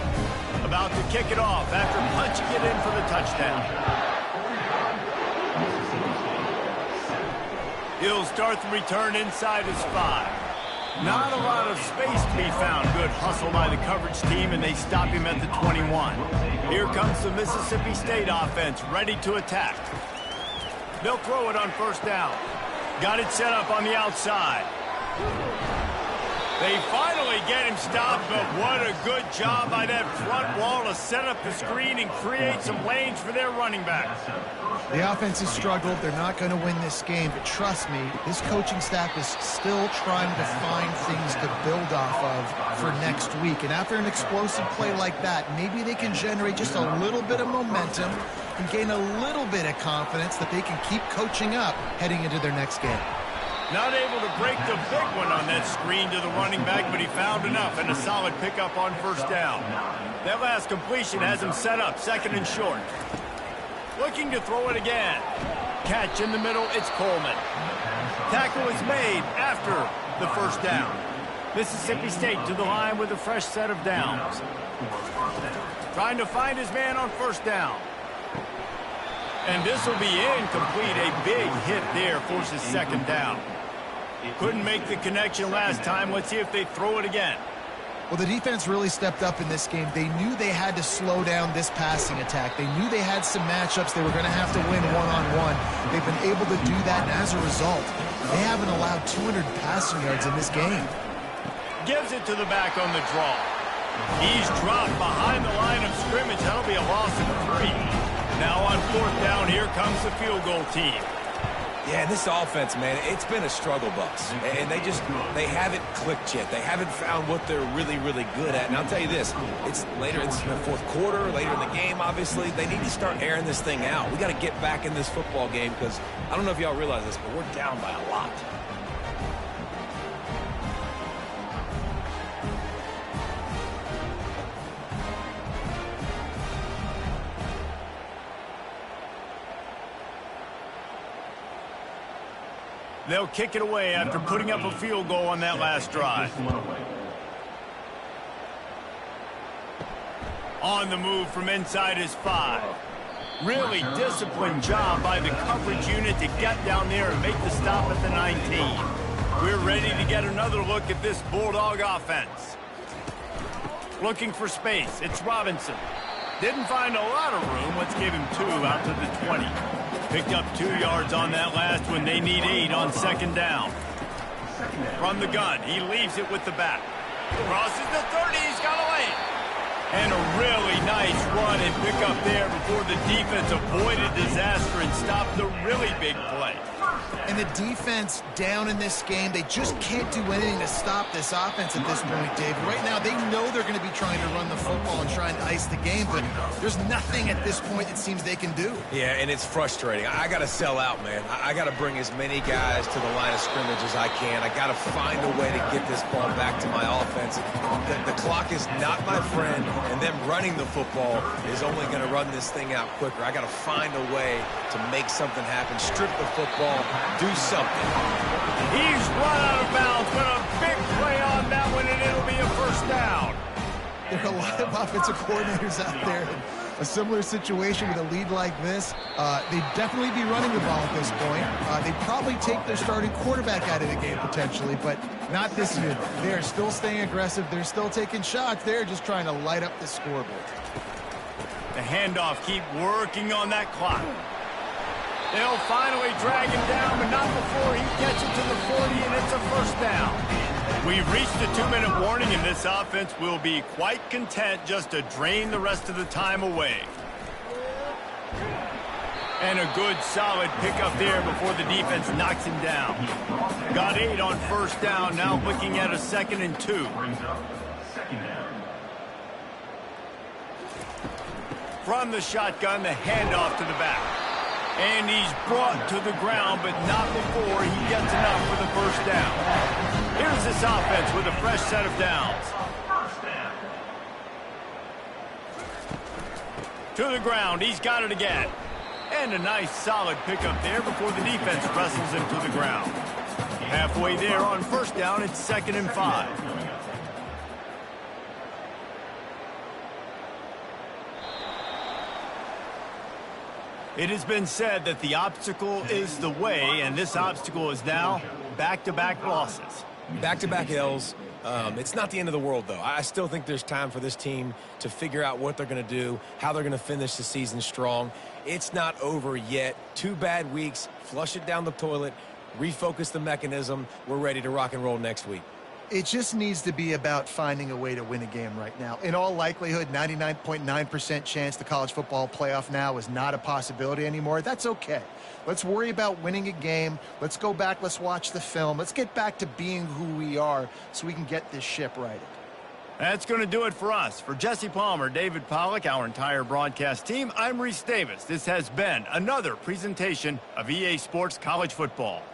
About to kick it off after punching it in for the touchdown. He'll start the return inside his 5. Not a lot of space to be found. Good hustle by the coverage team, and they stop him at the 21. Here comes the Mississippi State offense, ready to attack. They'll throw it on first down. Got it set up on the outside. They finally get him stopped, but what a good job by that front wall to set up the screen and create some lanes for their running back. The offense has struggled. They're not going to win this game, but trust me, this coaching staff is still trying to find things to build off of for next week. And after an explosive play like that, maybe they can generate just a little bit of momentum and gain a little bit of confidence that they can keep coaching up heading into their next game. Not able to break the big one on that screen to the running back, but he found enough and a solid pickup on first down. That last completion has him set up, 2nd and short. Looking to throw it again. Catch in the middle, it's Coleman. Tackle is made after the first down. Mississippi State to the line with a fresh set of downs. Trying to find his man on first down. And this will be incomplete. A big hit there forces 2nd down. Couldn't make the connection last time. Let's see if they throw it again. Well, the defense really stepped up in this game. They knew they had to slow down this passing attack. They knew they had some matchups they were going to have to win one-on-one. They've been able to do that, and as a result, they haven't allowed 200 passing yards in this game. Gives it to the back on the draw. He's dropped behind the line of scrimmage. That'll be a loss of 3. Now on 4th down, here comes the field goal team. Yeah, this offense, man, it's been a struggle bus. And they haven't clicked yet. They haven't found what they're really, really good at. And I'll tell you this, it's in the 4th quarter, later in the game, obviously. They need to start airing this thing out. We got to get back in this football game because I don't know if y'all realize this, but we're down by a lot. They'll kick it away after putting up a field goal on that last drive. On the move from inside his 5. Really disciplined job by the coverage unit to get down there and make the stop at the 19. We're ready to get another look at this Bulldog offense. Looking for space. It's Robinson. Didn't find a lot of room. Let's give him 2 out to the 20. Picked up 2 yards on that last one. They need 8 on 2nd down. From the gun, he leaves it with the back. Crosses the 30, he's got a lane. And a really nice run and pick up there before the defense avoided disaster and stopped the really big play. And the defense down in this game, they just can't do anything to stop this offense at this point, Dave. Right now, they know they're going to be trying to run the football and try and ice the game, but there's nothing at this point it seems they can do. Yeah, and it's frustrating. I got to sell out, man. I got to bring as many guys to the line of scrimmage as I can. I got to find a way to get this ball back to my offense. The clock is not my friend, and them running the football is only going to run this thing out quicker. I got to find a way to make something happen, strip the football, do something. He's run out of bounds, but a big play on that one, and it'll be a 1st down. There are a lot of offensive coordinators out there in a similar situation with a lead like this. They'd definitely be running the ball at this point. They'd probably take their starting quarterback out of the game potentially, but not this year. They're still staying aggressive. They're still taking shots. They're just trying to light up the scoreboard. The handoff, keep working on that clock. They'll finally drag him down, but not before he gets it to the 40, and it's a 1st down. We've reached the 2-minute warning, and this offense will be quite content just to drain the rest of the time away. And a good, solid pickup there before the defense knocks him down. Got 8 on 1st down, now looking at a 2nd and 2. From the shotgun, the handoff to the back. And he's brought to the ground, but not before he gets enough for the 1st down. Here's this offense with a fresh set of downs. To the ground, he's got it again. And a nice solid pickup there before the defense wrestles him to the ground. Halfway there on 1st down, it's 2nd and 5. It has been said that the obstacle is the way, and this obstacle is now back-to-back losses. Back-to-back L's. It's not the end of the world, though. I still think there's time for this team to figure out what they're going to do, how they're going to finish the season strong. It's not over yet. 2 bad weeks. Flush it down the toilet. Refocus the mechanism. We're ready to rock and roll next week. It just needs to be about finding a way to win a game right now. In all likelihood, 99.9% chance the college football playoff now is not a possibility anymore. That's okay. Let's worry about winning a game. Let's go back. Let's watch the film. Let's get back to being who we are so we can get this ship righted. That's going to do it for us. For Jesse Palmer, David Pollack, our entire broadcast team, I'm Reese Davis. This has been another presentation of EA Sports College Football.